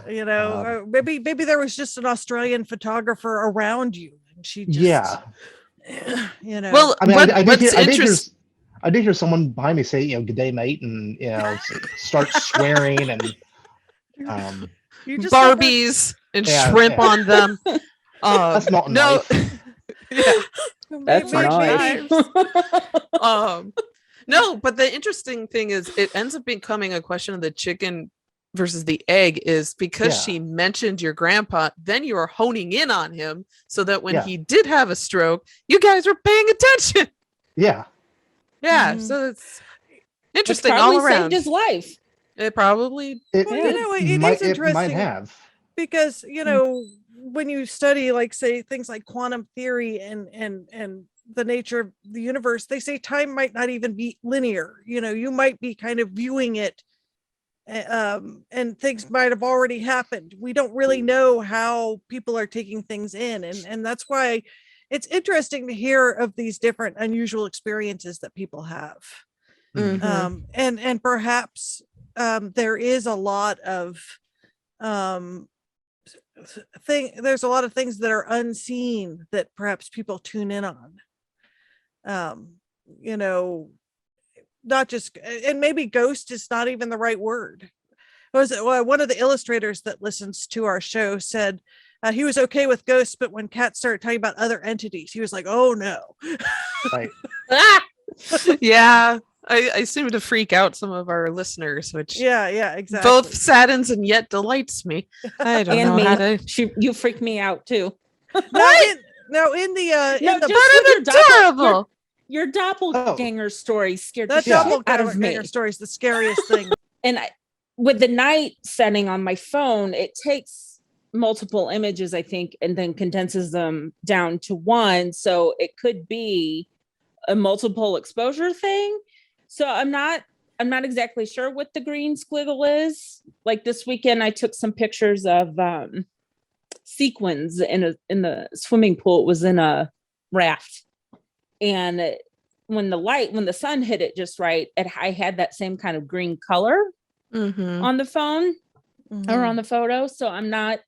Maybe there was just an Australian photographer around you, and she just Well, I mean, I did hear someone behind me say, "Good day, mate," and start swearing and Barbies and shrimp on them. That's not nice. That's nice. No, but the interesting thing is, it ends up becoming a question of the chicken versus the egg is because Yeah. she mentioned your grandpa, then you are honing in on him so that when Yeah. he did have a stroke, you guys were paying attention. Yeah. Yeah, Mhm. so it's Which interesting probably all around. saved his life. It probably It, Well, Yeah. it is it might interesting have. because when you study, like, say, things like quantum theory and the nature of the universe, they say time might not even be linear. You might be kind of viewing it, and things might have already happened. We don't really know how people are taking things in, and that's why it's interesting to hear of these different unusual experiences that people have. Mhm. And perhaps there is a lot of um there's a lot of things that are unseen that perhaps people tune in on. You know, not just, and maybe ghost is not even the right word. One of the illustrators that listens to our show said he was okay with ghosts, but when Kat started talking about other entities, he was like, "Oh no!" Right. Ah! Yeah, I seem to freak out some of our listeners, which Yeah, exactly. both saddens and yet delights me. I don't And know me. how to. You freak me out too. Now in the No, the just with your Adorable. your doppelganger story scared the that shit out of doppelganger me. story is the scariest thing. And with the night setting on my phone, it takes multiple images, I think, and then condenses them down to one. So it could be a multiple exposure thing. So I'm not exactly sure what the green squiggle is. Like this weekend, I took some pictures of sequins in the swimming pool. It was in a raft, and when the sun hit it just right, I had that same kind of green color Mhm. on the phone Mhm. or on the photo. So I'm not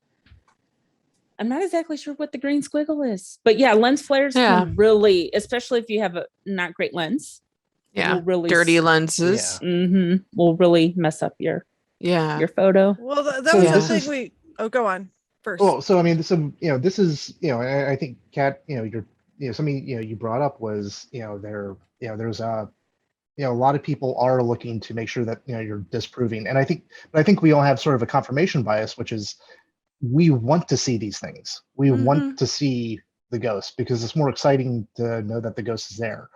exactly sure what the green squiggle is. But yeah, lens flares can really, especially if you have a not great lens. Yeah, will really dirty lenses. will really mess up your photo. Well, that So was the this thing is- go on first. Well, so I mean, this is, I think, Kat, something, you brought up was, there's a lot of people are looking to make sure that, you're disproving. And I think we all have sort of a confirmation bias, which is we want to see these things. We want to see the ghost because it's more exciting to know that the ghost is there.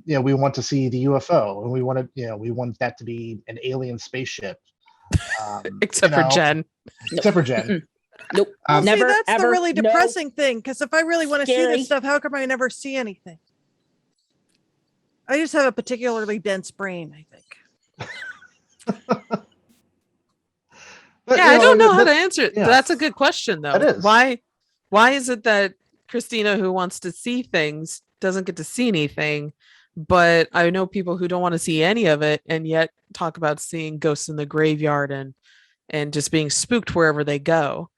We want to see the UFO, and we want that to be an alien spaceship. Except for Jen. Except for Jen. Nope. Well, Never, see, that's ever, the really no. depressing thing, because if I really want to see Scary. this stuff, how come I never see anything? I just have a particularly dense brain, I think. But, I don't know how to answer it. yeah. That's a good question, though. That is. Why is it that Christina, who wants to see things, doesn't get to see anything? But I know people who don't want to see any of it and yet talk about seeing ghosts in the graveyard and just being spooked wherever they go.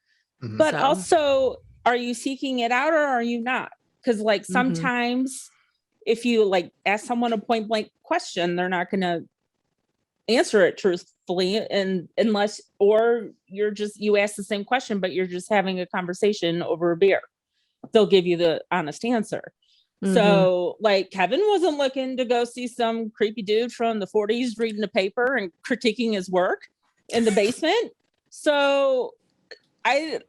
But also, are you seeking it out or are you not? Because like sometimes if you like ask someone a point blank question, they're not going to answer it truthfully, and unless, or you ask the same question, but you're just having a conversation over a beer, they'll give you the honest answer. So like Kevin wasn't looking to go see some creepy dude from the 40s reading a paper and critiquing his work in the basement. So I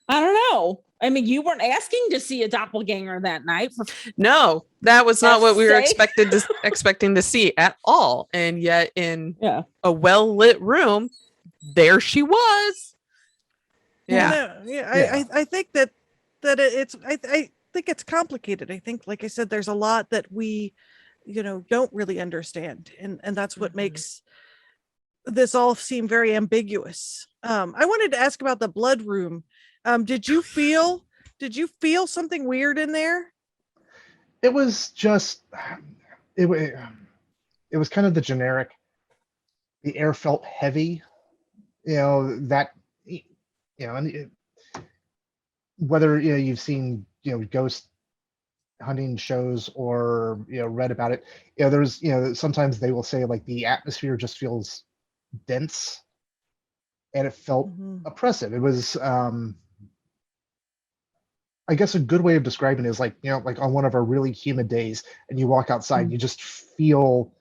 don't know. I mean, you weren't asking to see a doppelganger that night. No, that was not what we were expecting to see at all. And yet in a well-lit room, there she was. Yeah. I think that I think it's complicated. I think, like I said, there's a lot that we, don't really understand. And that's what makes this all seem very ambiguous. I wanted to ask about the blood room. Did you feel something weird in there? It was just, it was kind of the generic, the air felt heavy, and whether, you've seen, ghost hunting shows or, read about it, there's, sometimes they will say like the atmosphere just feels dense and it felt oppressive. It was, I guess a good way of describing it is like, like on one of our really humid days and you walk outside, you just feel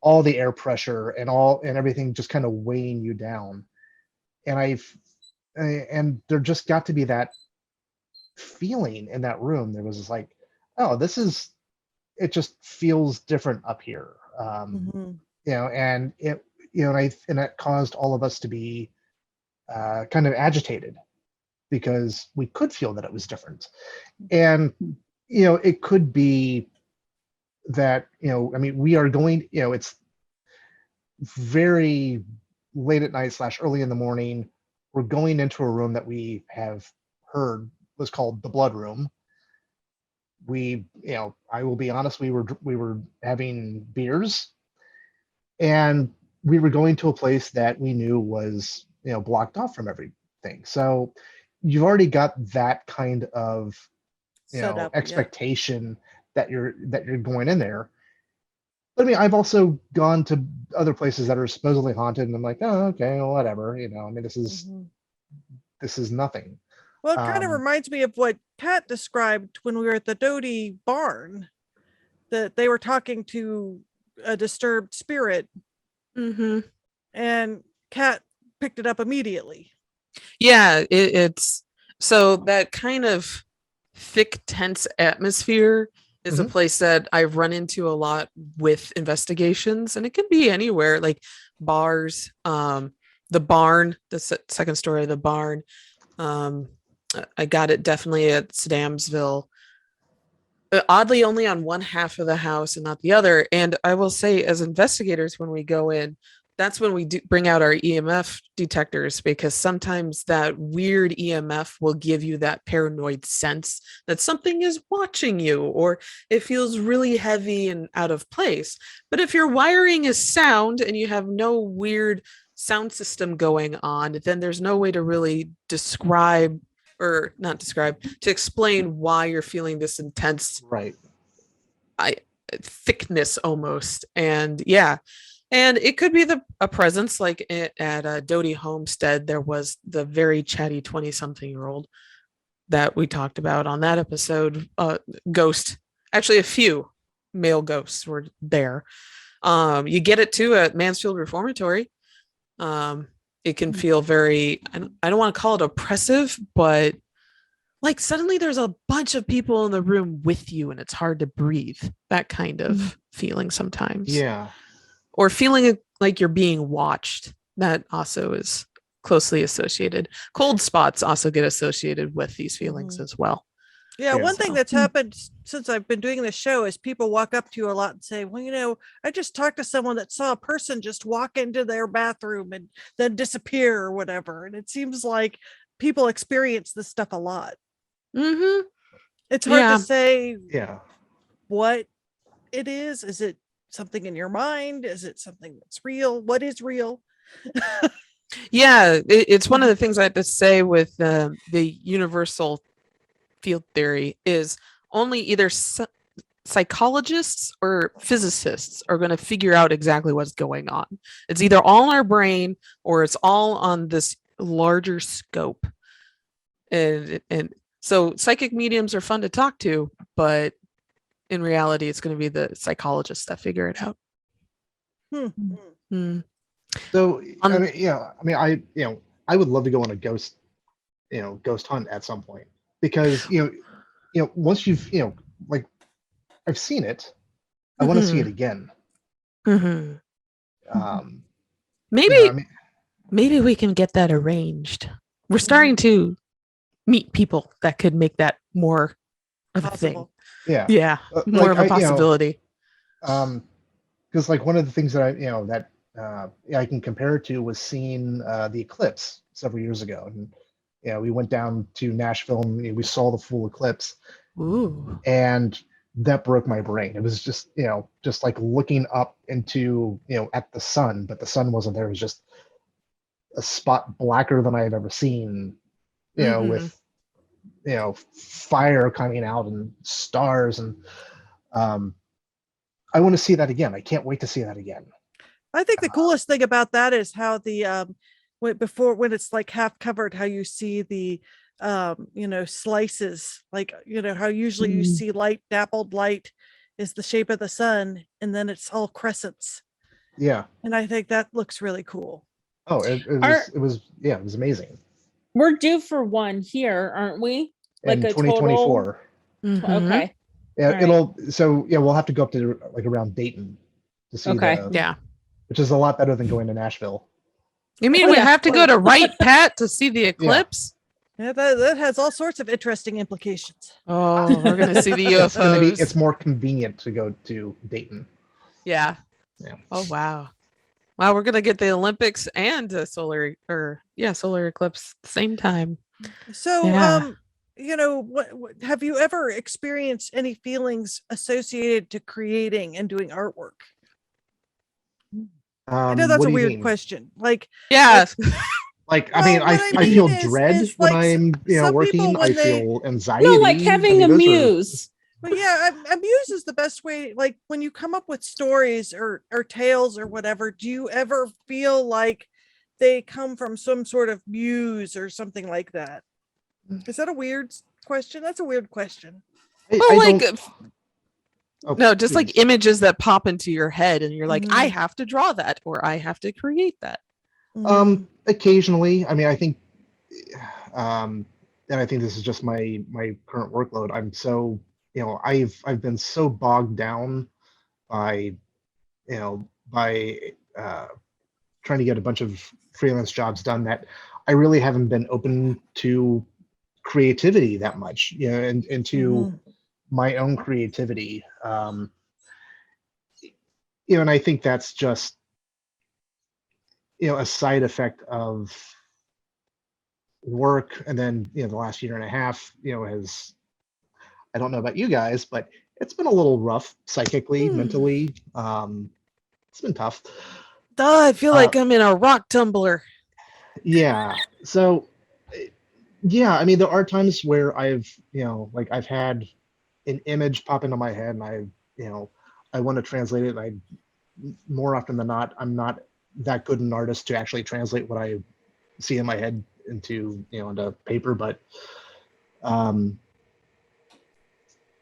all the air pressure and everything just kind of weighing you down. And there just got to be that feeling in that room. There was this like, oh, it just feels different up here. Mhm. And it, and that caused all of us to be kind of agitated because we could feel that it was different. And, it could be that, I mean, we are going, it's very late at night / early in the morning. We're going into a room that we have heard was called the Blood Room. I will be honest, we were having beers, and we were going to a place that we knew was, blocked off from everything. So you've already got that kind of, Set up, yeah. expectation that you're going in there. But I mean, I've also gone to other places that are supposedly haunted, and I'm like, oh, okay, well, whatever. I mean, this is nothing. Well, it kind of reminds me of what Kat described when we were at the Doty barn, that they were talking to a disturbed spirit, and Kat picked it up immediately. Yeah, it's so that kind of thick, tense atmosphere is a place that I've run into a lot with investigations, and it can be anywhere, like bars, the barn, the second story of the barn. I got it definitely at Sedamsville. Oddly, only on one half of the house and not the other. And I will say, as investigators, when we go in, that's when we do bring out our EMF detectors, because sometimes that weird EMF will give you that paranoid sense that something is watching you, or it feels really heavy and out of place. But if your wiring is sound and you have no weird sound system going on, then there's no way to really describe, or not describe, to explain why you're feeling this intense thickness almost. And yeah, and it could be a presence, like at Doty Homestead, there was the very chatty 20-something-year-old that we talked about on that episode. Ghost, actually a few male ghosts were there. You get it too at Mansfield Reformatory. It can feel very, I don't want to call it oppressive, but like suddenly there's a bunch of people in the room with you and it's hard to breathe. That kind of feeling sometimes. Yeah. Or feeling like you're being watched. That also is closely associated. Cold spots also get associated with these feelings as well. Yeah, one thing that's happened since I've been doing this show is people walk up to you a lot and say, well, I just talked to someone that saw a person just walk into their bathroom and then disappear or whatever. And it seems like people experience this stuff a lot. It's hard to say what it is. Is it something in your mind? Is it something that's real? What is real? Yeah, it's one of the things I have to say with the universal field theory is only either psychologists or physicists are going to figure out exactly what's going on. It's either all in our brain or it's all on this larger scope. And so psychic mediums are fun to talk to, but in reality, it's going to be the psychologists that figure it out. So, I would love to go on a ghost hunt at some point, because, once you've, like, I've seen it, I want to see it again. Maybe we can get that arranged. We're starting to meet people that could make that more of a thing. Yeah, more of a possibility. Because like one of the things that I can compare it to was seeing the eclipse several years ago, and we went down to Nashville and we saw the full eclipse. Ooh. And that broke my brain. It was just like looking up into at the sun, but the sun wasn't there. It was just a spot blacker than I had ever seen. With fire coming out and stars, and I want to see that again. I can't wait to see that again. I think the coolest thing about that is how the when it's like half covered, how you see the slices, like how usually you see light, dappled light is the shape of the sun, and then it's all crescents. Yeah. And I think that looks really cool. Oh, it was amazing. We're due for one here, aren't we? Like In a 2024. Mhm. Okay. Yeah, All we'll have to go up to like around Dayton to see Okay. Yeah. which is a lot better than going to Nashville. You mean Oh, we yeah. have to go to Wright Pat to see the eclipse? Yeah, that has all sorts of interesting implications. Oh, we're gonna see the It's UFOs. more convenient to go to Dayton. Yeah. Yeah. Oh wow. Wow, we're gonna get the Olympics and a solar eclipse at the same time. So, Yeah. what have you ever experienced any feelings associated to creating and doing artwork? I know that's What a do you weird mean? question. Like, Yeah. Like, well, I mean, what I mean feel is dread when like I'm, some people working. I when they feel anxiety. No, like having I a mean, those are- muse. Well, yeah, a muse is the best way. Like when you come up with stories or tales or whatever, do you ever feel like they come from some sort of muse or something like that? Is that a weird question? That's a weird question. Well, I like don't- Oh, no, just like please. images that pop into your head and you're like, I Mhm. have to draw that or I have to create that. Mhm. Occasionally. I mean, I think, and I think this is just my current workload. I'm so, I've been so bogged down by, by trying to get a bunch of freelance jobs done that I really haven't been open to creativity that much, and into my own creativity. And I think that's just, a side effect of work. And then, the last year and a half, has, I don't know about you guys, but it's been a little rough psychically, mentally. It's been tough. I feel like I'm in a rock tumbler. Yeah. So, yeah, I mean, there are times where I've, like I've had an image pop into my head and I want to translate it. And more often than not, I'm not that good an artist to actually translate what I see in my head into, into paper. But,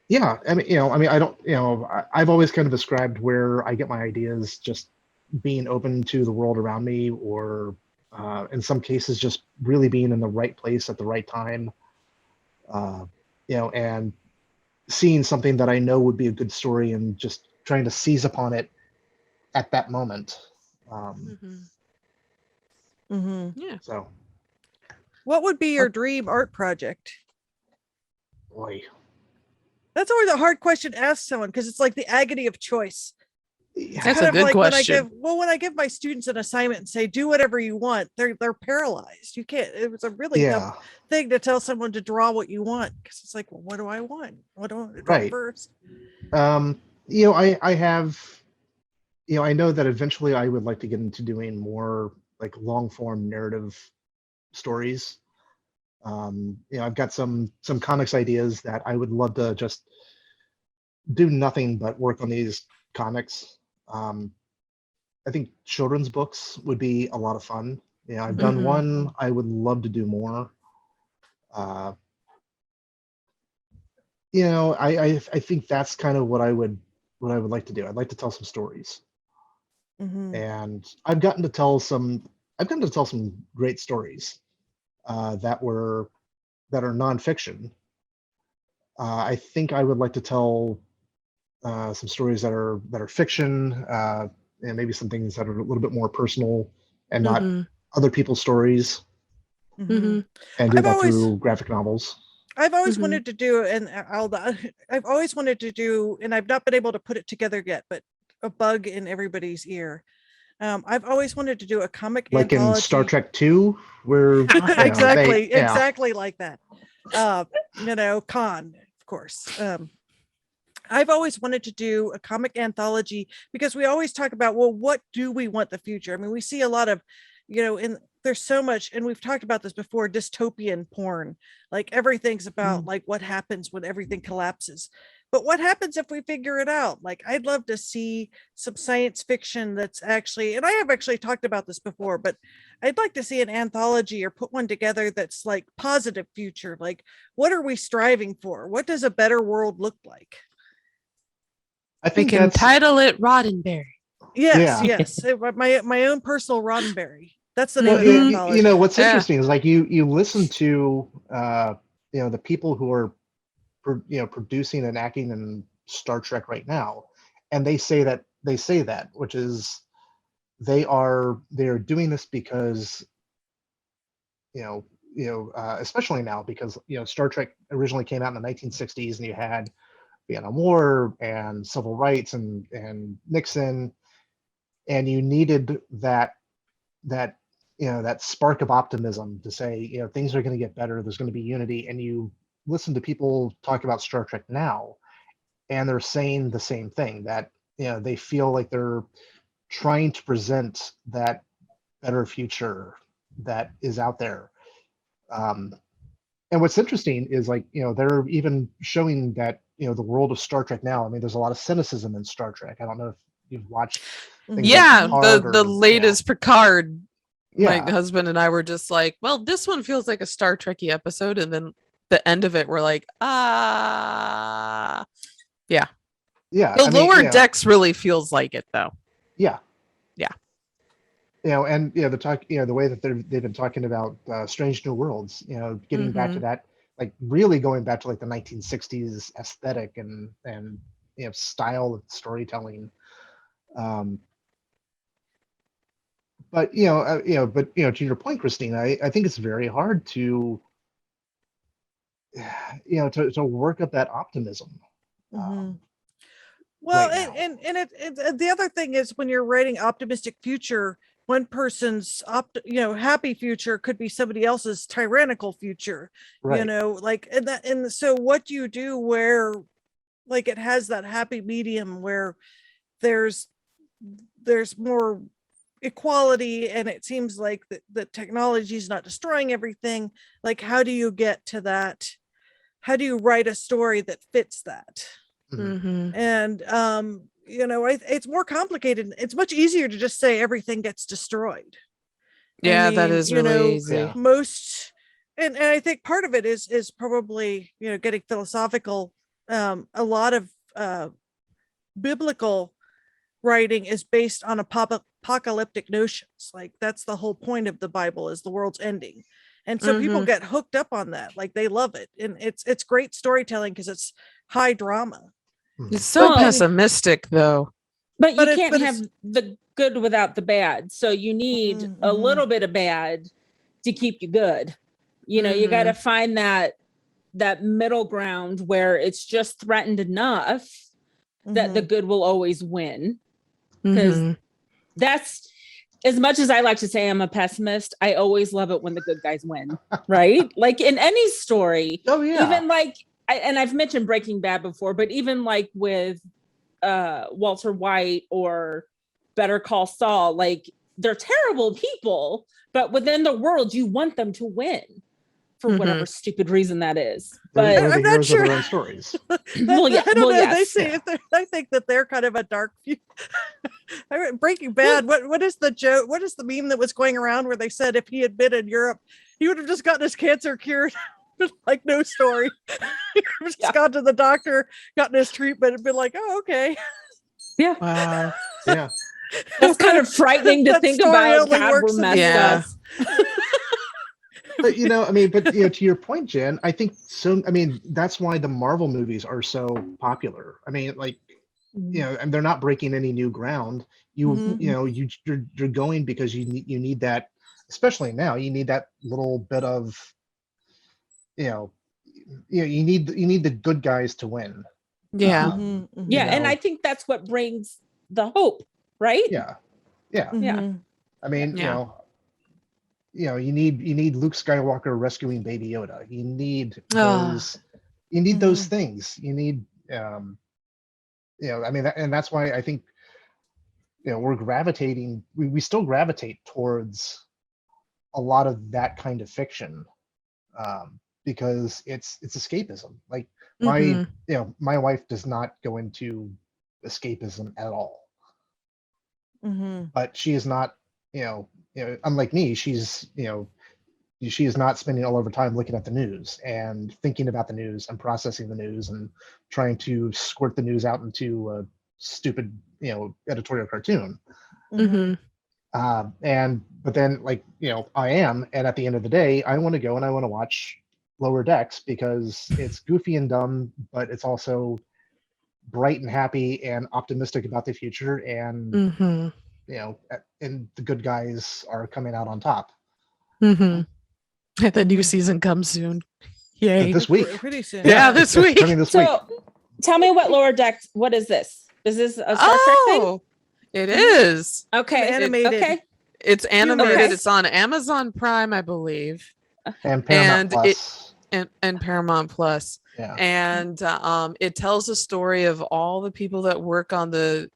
yeah, I mean, I don't, I've always kind of described where I get my ideas just being open to the world around me, or in some cases, just really being in the right place at the right time, and seeing something that I know would be a good story and just trying to seize upon it at that moment. Yeah. So, What would be your dream art project? boy, That's always a hard question to ask someone because it's like the agony of choice. yeah, That's Kind a of good like question. when I give my students an assignment and say, do whatever you want, they're paralyzed. You can't, it was a really dumb thing to tell someone to draw what you want. Cause it's like, well, what do I want? What do I draw Right. first? I have, I know that eventually I would like to get into doing more like long form narrative stories. I've got some comics ideas that I would love to just do nothing but work on these comics. I think children's books would be a lot of fun. I've done one. I would love to do more. I think that's kind of what I would like to do. I'd like to tell some stories. And I've gotten to tell some great stories that are nonfiction. I think I would like to tell some stories that are fiction, and maybe some things that are a little bit more personal and not other people's stories, and do that through graphic novels. I've always wanted to do, and I've always wanted to do, and I've not been able to put it together yet, but a bug in everybody's ear. I've always wanted to do a comic like anthology. In Star Trek 2, where exactly like that. Khan, of course. I've always wanted to do a comic anthology because we always talk about, well, what do we want the future? I mean, we see a lot of, there's so much, and we've talked about this before, dystopian porn, like everything's about like what happens when everything collapses. But what happens if we figure it out? Like, I'd love to see some science fiction that's actually, and I have actually talked about this before, but I'd like to see an anthology or put one together that's like positive future. Like, what are we striving for? What does a better world look like? I think we can title it Roddenberry. Yes, Yeah. yes. My own personal Roddenberry. That's the name Well, of the Mhm. anthology. what's Yeah. interesting is like you listen to the people who are producing and acting in Star Trek right now, and they say that, which is they're doing this because especially now because Star Trek originally came out in the 1960s, and you had Vietnam War and civil rights and Nixon, and you needed that that spark of optimism to say things are going to get better, there's going to be unity. And you listen to people talk about Star Trek now, and they're saying the same thing, that they feel like they're trying to present that better future that is out there. And what's interesting is like they're even showing that the world of Star Trek now, I mean, there's a lot of cynicism in Star Trek. I don't know if you've watched things like Yeah, Picard the or, latest Picard. My yeah. husband and I were just like, well, this one feels like a Star Trekky episode, and then the end of it, we're like, yeah. Yeah, The I mean, lower decks really feels like it, though. yeah, Yeah. and the way that they've been talking about Strange New Worlds, getting back to that, like really going back to like the 1960s aesthetic and style of storytelling. But to your point, Christina, I think it's very hard to to work up that optimism. Mhm. Well, Right now. and the other thing is, when you're writing optimistic future, one person's happy future could be somebody else's tyrannical future. Right. Like, and so what do you do where like it has that happy medium where there's more equality, and it seems like the technology is not destroying everything. Like, how do you get to that? How do you write a story that fits that? Mhm. And it's more complicated. It's much easier to just say everything gets destroyed. Yeah, that is really easy. Yeah. Most, and I think part of it is probably getting philosophical. A lot of biblical writing is based on apocalyptic notions. Like, that's the whole point of the Bible, is the world's ending. And so people get hooked up on that. Like, they love it. And it's great storytelling because it's high drama. It's so Well, pessimistic, though. But you But can't have the good without the bad. So you need a little bit of bad to keep you good. You got to find that middle ground where it's just threatened enough that the good will always win. Because that's, as much as I like to say I'm a pessimist, I always love it when the good guys win, right? Like in any story. Oh yeah. Even like, and I've mentioned Breaking Bad before, but even like with Walter White or Better Call Saul, like, they're terrible people, but within the world you want them to win for whatever stupid reason that is. But they're the I'm not heroes sure. of their own stories. well, yeah, I don't know. yes. They say I think that they're kind of a dark Breaking Bad. What is the joke? What is the meme that was going around where they said if he had been in Europe, he would have just gotten his cancer cured? Like, no story. He would have just gone to the doctor, gotten his treatment, and been like, oh, okay. Yeah. Wow. Yeah. That's kind of frightening to think about. God, we're messed up. But to your point, Jen, I think so. I mean, that's why the Marvel movies are so popular. I mean, like, and they're not breaking any new ground. You're going because you need that, especially now. You need that little bit of, you need the good guys to win. Yeah. And I think that's what brings the hope, right? Yeah. I mean, you need Luke Skywalker rescuing Baby Yoda. You need those. You need those things. You need, I mean, and that's why I think, we're gravitating. We still gravitate towards a lot of that kind of fiction, because it's escapism. Like my wife does not go into escapism at all. But she is not, unlike me, she is not spending all of her time looking at the news and thinking about the news and processing the news and trying to squirt the news out into stupid, editorial cartoon. Mm-hmm. But then, like, I am, and at the end of the day, I want to go and I want to watch Lower Decks because it's goofy and dumb, but it's also bright and happy and optimistic about the future, and Mm-hmm. and the good guys are coming out on top. Mm-hmm. The new season comes soon. Yay. This week. Pretty soon. Yeah, this week. Coming this week. So tell me what Lower Decks, what is this? Is this a Star Trek thing? It is. Okay. Animated. Okay. It's animated. Okay. It's on Amazon Prime, I believe. And Paramount Plus. And Paramount Plus. Yeah. And it tells a story of all the people that work on the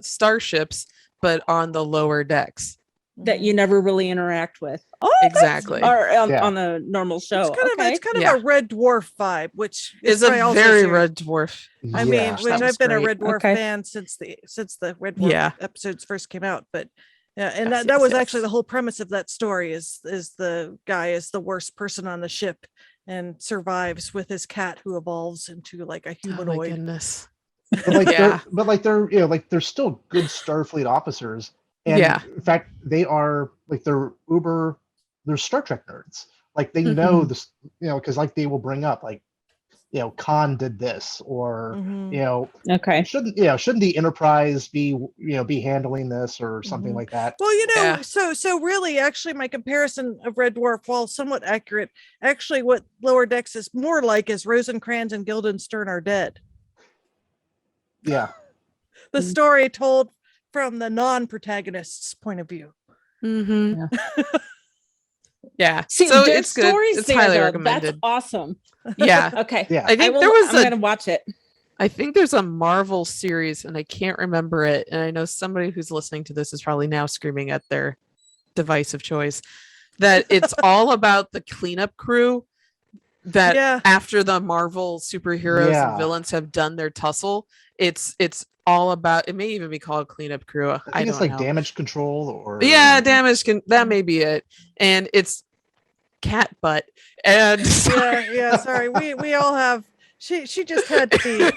starships, but on the lower decks. That you never really interact with. Oh, Exactly. Or on the normal show. It's kind of a Red Dwarf vibe, which is a very Red Dwarf. I mean, That which was I've been a great. Red Dwarf fan since the Red Dwarf episodes first came out. But yeah, and that was actually the whole premise of that story is the guy is the worst person on the ship and survives with his cat who evolves into like a humanoid. Oh my goodness. But they're still good Starfleet officers. And in fact, they are like they're Star Trek nerds. Like they know this, because like they will bring up like, Khan did this, or shouldn't the Enterprise be handling this or something like that? Well, so really, actually, my comparison of Red Dwarf, while somewhat accurate, actually, what Lower Decks is more like is Rosencrantz and Guildenstern are dead. Yeah, the story told from the non-protagonist's point of view. Mm-hmm. Yeah. See, so there's it's good. Stories it's there, highly though. recommended. That's awesome. Yeah. Okay. Yeah. I think I'm gonna watch it. I think there's a Marvel series and I can't remember it. And I know somebody who's listening to this is probably now screaming at their device of choice that it's all about the cleanup crew that after the Marvel superheroes and villains have done their tussle, it's all about, it may even be called Cleanup Crew. I think it's like Damage Control or that may be it. And it's cat butt. And sorry. We all have she just had to be.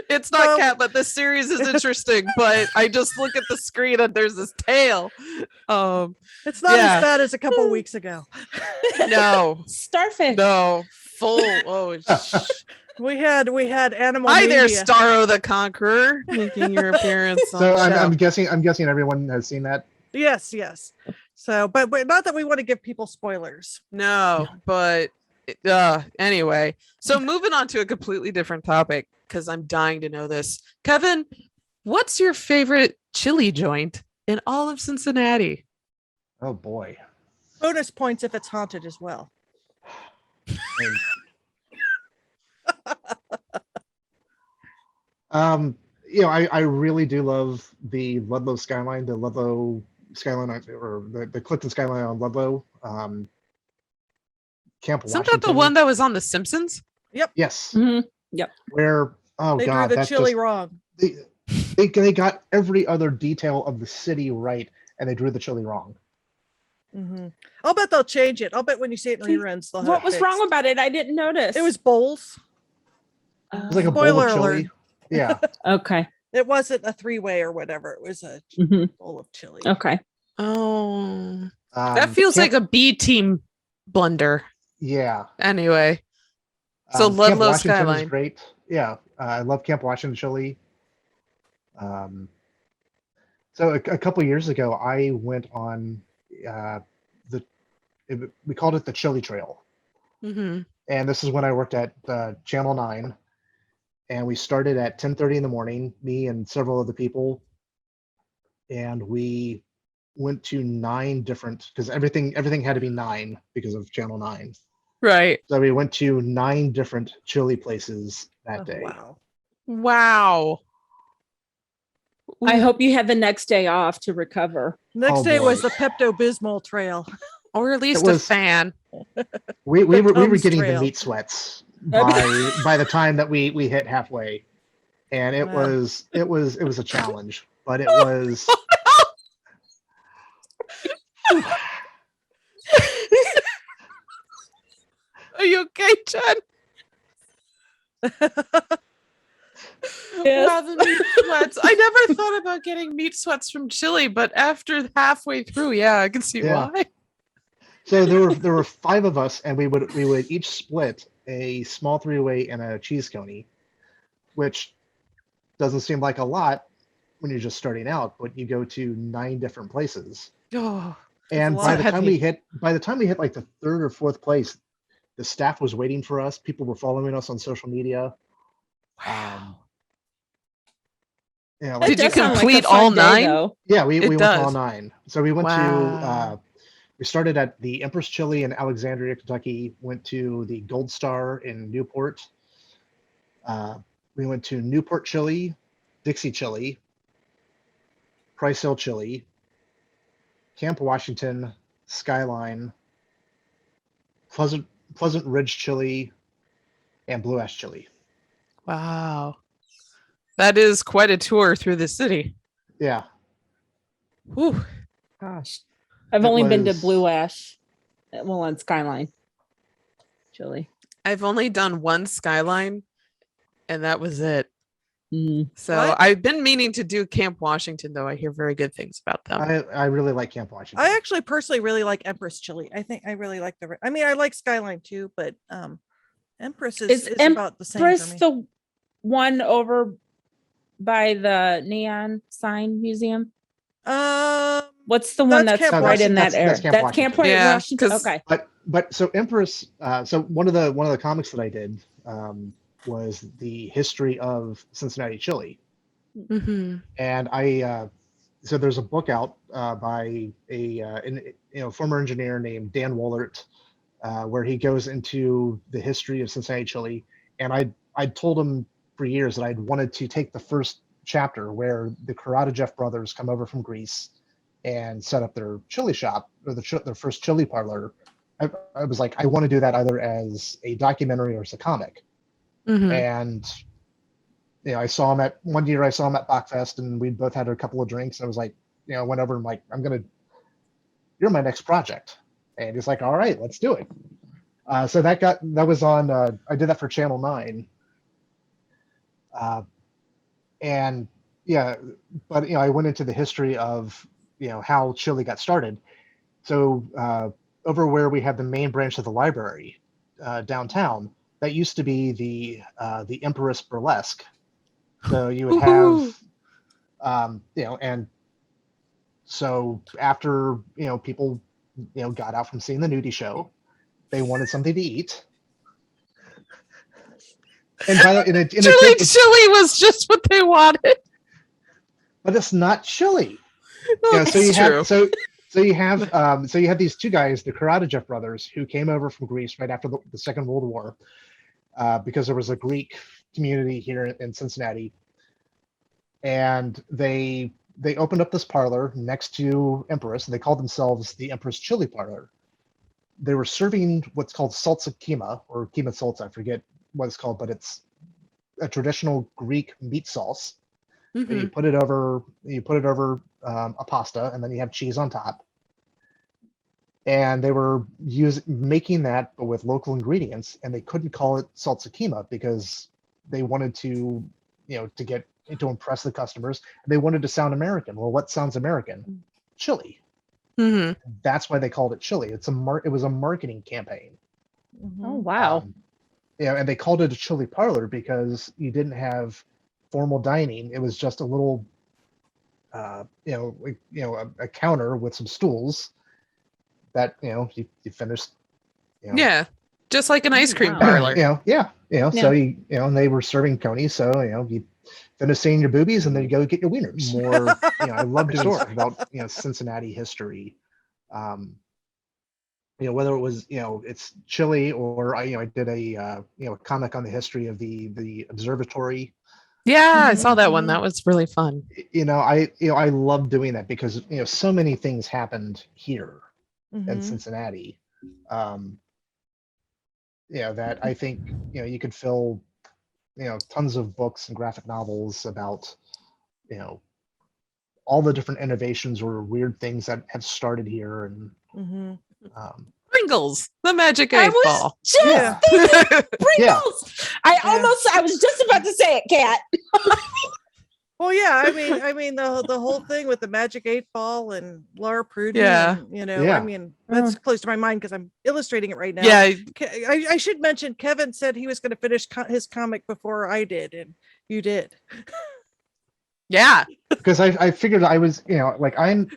It's not cat, but this series is interesting. But I just look at the screen and there's this tail. It's not as bad as a couple weeks ago. No. Starfish. No. Full. We had Animal Hi Media. there, Starro the Conqueror, making your appearance. So I'm guessing everyone has seen that. Yes. So, but not that we want to give people spoilers. No, but anyway. So moving on to a completely different topic because I'm dying to know this. Kevin, what's your favorite chili joint in all of Cincinnati? Oh boy. Bonus points if it's haunted as well. I really do love the Ludlow skyline, or the Clifton skyline on Ludlow. Camp Washington. Isn't that the one that was on The Simpsons? Yep. Yes. Mm-hmm. Yep. Where they drew the chili wrong. They got every other detail of the city right, and they drew the chili wrong. Mm-hmm. I'll bet they'll change it. I'll bet when you see it in reruns, they'll have what was fixed. wrong about it? I didn't notice. It was bowls. It was like a spoiler bowl of chili. alert. Yeah. Okay. It wasn't a three-way or whatever. It was a bowl of chili. Okay. Oh, that feels like a B team blunder. Yeah. Anyway, so Ludlow skyline is great. Yeah, I love Camp Washington chili. So a couple years ago, I went on we called it the Chili Trail, and this is when I worked at Channel 9, and we started at 10:30 in the morning. Me and several other people, and we went to 9 different because everything had to be 9 because of Channel 9. Right. So we went to 9 different chili places that day. Wow. I hope you had the next day off to recover. Next day was the Pepto-Bismol trail. Or at least a fan. We were getting the meat sweats by the time that we hit halfway. And it was a challenge. But it was Are you okay, Jen? Yes. Wow, the meat sweats. I never thought about getting meat sweats from Chile, but after halfway through, yeah, I can see why. So there were 5 of us, and we would each split a small 3-way and a cheese coney, which doesn't seem like a lot when you're just starting out, but you go to 9 different places. Oh, And That's a by lot. the time we hit like the 3rd or 4th place, the staff was waiting for us. People were following us on social media. wow. You know, That Did you does sound like a complete fun all day, 9? though. yeah, we It went to all does. 9. So we went Wow. to we started at the Empress Chili in Alexandria, Kentucky. Went to the Gold Star in Newport. We went to Newport Chili, Dixie Chili, Price Hill Chili, Camp Washington, Skyline, Pleasant Ridge Chili, and Blue Ash Chili. Wow. That is quite a tour through the city. Yeah. Whew. Gosh, I've That only been to was- Blue Ash, well, on Skyline, Chili. I've only done one Skyline, and that was it. Mm. So What? I've been meaning to do Camp Washington, though. I hear very good things about them. I really like Camp Washington. I actually personally really like Empress Chili. I think I really like I mean, I like Skyline too, but Empress is about the same for Empress me. the one over by the neon sign museum? What's the one That's that's Camp right in that Washington. area? That's Camp That's Camp Washington. Yeah, Washington. 'cause- Okay. But so Empress, so one of the comics that I did was the history of Cincinnati Chili, Mhm. and so there's a book out by a former engineer named Dan Wollert, where he goes into the history of Cincinnati Chili, and I told him for years that I'd wanted to take the first chapter where the Karadzic brothers come over from Greece and set up their chili shop, or their first chili parlor. I was like, I want to do that either as a documentary or as a comic. Mhm. And I saw him at Bachfest, and we both had a couple of drinks. And I was like, I went over and like, you're my next project. And he's like, all right, let's do it. So that was on. I did that for Channel 9. And yeah, but I went into the history of how Chile got started. So over where we have the main branch of the library downtown, that used to be the Empress Burlesque. So you would have and so after people got out from seeing the nudie show, they wanted something to eat. And Chili was just what they wanted. But it's not chili. Well, So you that's true. so you have these 2 guys, the Karadzic brothers, who came over from Greece right after the Second World War, because there was a Greek community here in Cincinnati, and they opened up this parlor next to Empress, and they called themselves the Empress Chili Parlor. They were serving what's called salsa kima, or kima salsa. I forget what it's called, but it's a traditional Greek meat sauce. Mhm. You put it over a pasta, and then you have cheese on top. And they were making that, but with local ingredients, and they couldn't call it salsa kima because they wanted to impress the customers. They wanted to sound American. Well, what sounds American? Chili. Mhm. That's why they called it chili. It was a marketing campaign. Mhm. Oh, wow. And they called it a chili parlor because you didn't have formal dining. It was just a little, a counter with some stools that you finished. Yeah, just like an ice cream Wow. parlor. So and they were serving conies. So you finish seeing your boobies, and then you go get your wieners. More, I love doing stuff about Cincinnati history. Whether it was it's Chile, or I did a comic on the history of the observatory. Yeah, I saw that Mhm. one. That was really fun. I love doing that because so many things happened here in Mhm. Cincinnati. That I think you could fill tons of books and graphic novels about all the different innovations or weird things that have started here. And Mhm. Pringles, the magic I 8 was ball. just Yeah. thinking Pringles. Yeah. I was just about to say it, Kat. Well, yeah, I mean the whole thing with the Magic 8-Ball and Laura Pruden, Yeah. and, I Yeah. mean, that's close to my mind because I'm illustrating it right now. Yeah. I should mention Kevin said he was going to finish his comic before I did, and you did. Yeah. Because I figured I was, like I'm,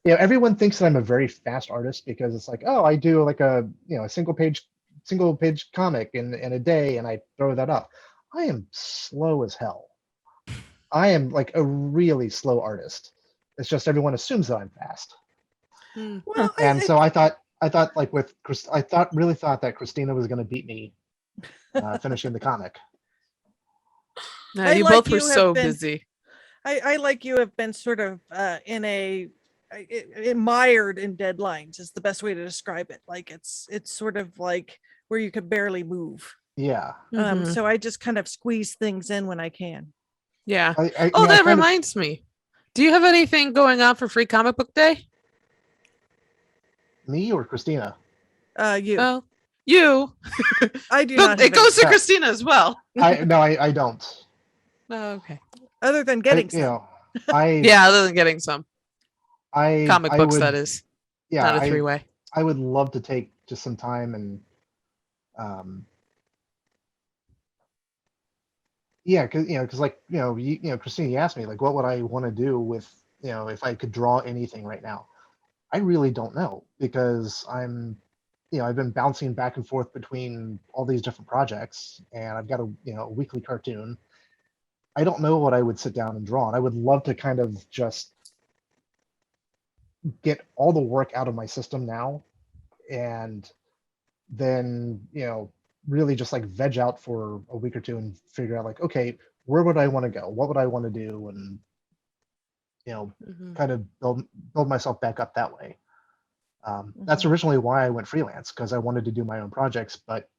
everyone thinks that I'm a very fast artist because it's like, oh, I do like a, a single page comic in a day and I throw that up. I am slow as hell. I am like a really slow artist. It's just everyone assumes that I'm fast. Well, And so I thought like with Chris, really thought that Christina was going to beat me finishing the comic. No, I you like both were you have so been- busy. I like you have been sort of mired in deadlines is the best way to describe it. Like it's sort of like where you could barely move. Yeah. Mhm. So I just kind of squeeze things in when I can. Yeah. I Oh, mean, I that kind of- reminds me. Do you have anything going on for Free Comic Book Day? me or Christina? You. Well, you. I do But not. it Have goes to Yeah. Christina as well. I don't. Oh, okay. other than getting I, some. Yeah, other than getting some comic I books, would, that is. yeah, Not a three-way. I would love to take just some time and yeah, because like Christina, you asked me like what would I want to do with if I could draw anything right now. I really don't know because I've been bouncing back and forth between all these different projects and I've got a weekly cartoon. I don't know what I would sit down and draw, and I would love to kind of just get all the work out of my system now and then really just like veg out for a week or two and figure out like, okay, where would I want to go, what would I want to do, and Mhm. kind of build myself back up that way. That's originally why I went freelance, because I wanted to do my own projects. But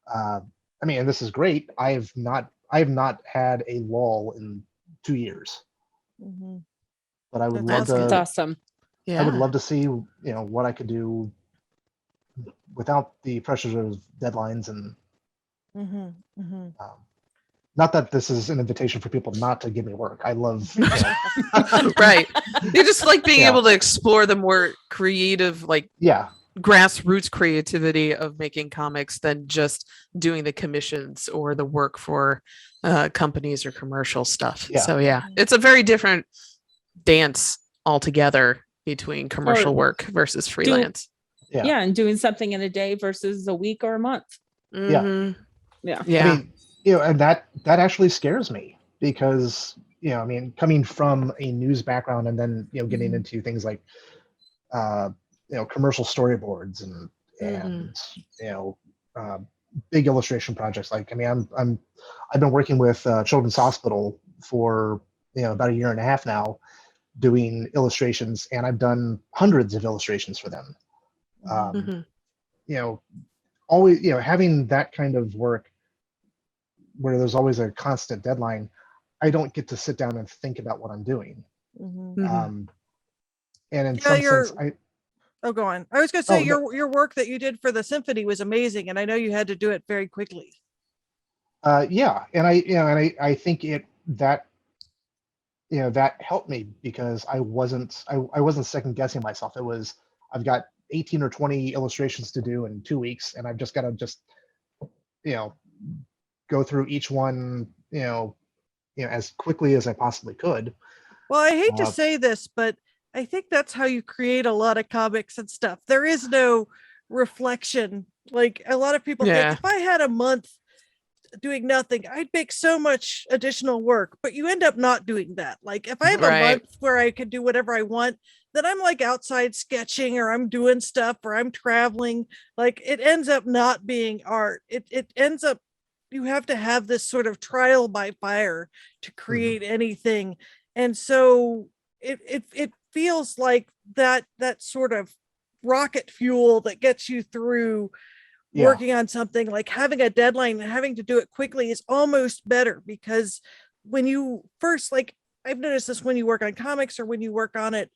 I mean, and this is great, I have not had a lull in 2 years, but I would love That's to awesome. Yeah. I would love to see what I could do without the pressures of deadlines and not that this is an invitation for people not to give me work. I love Right. You just like being Yeah. able to explore the more creative, like yeah, grassroots creativity of making comics than just doing the commissions or the work for companies or commercial stuff. Yeah. So yeah, it's a very different dance altogether between commercial work versus freelance. yeah. And doing something in a day versus a week or a month. Mhm. Yeah. Yeah. I mean, and that actually scares me because I mean, coming from a news background and then getting into things like commercial storyboards and big illustration projects. Like, I mean, I've been working with Children's Hospital for about a year and a half now, doing illustrations, and I've done hundreds of illustrations for them. Mhm. Always having that kind of work where there's always a constant deadline, I don't get to sit down and think about what I'm doing. Mhm. And in some sense, go on. I was going to say no. your work that you did for the symphony was amazing, and I know you had to do it very quickly. Yeah, and I think that helped me because I wasn't second guessing myself. It was, I've got 18 or 20 illustrations to do in 2 weeks, and I've just got to go through each one as quickly as I possibly could. Well, I hate to say this, but I think that's how you create a lot of comics and stuff. There is no reflection. Like a lot of people think, if I had a month doing nothing, I'd make so much additional work, but you end up not doing that. Like if I have a month where I could do whatever I want, then I'm like outside sketching, or I'm doing stuff, or I'm traveling. Like it ends up not being art. It ends up, you have to have this sort of trial by fire to create anything. And so it feels like that sort of rocket fuel that gets you through working on something, like having a deadline and having to do it quickly, is almost better, because when you first, like I've noticed this when you work on comics or when you work on it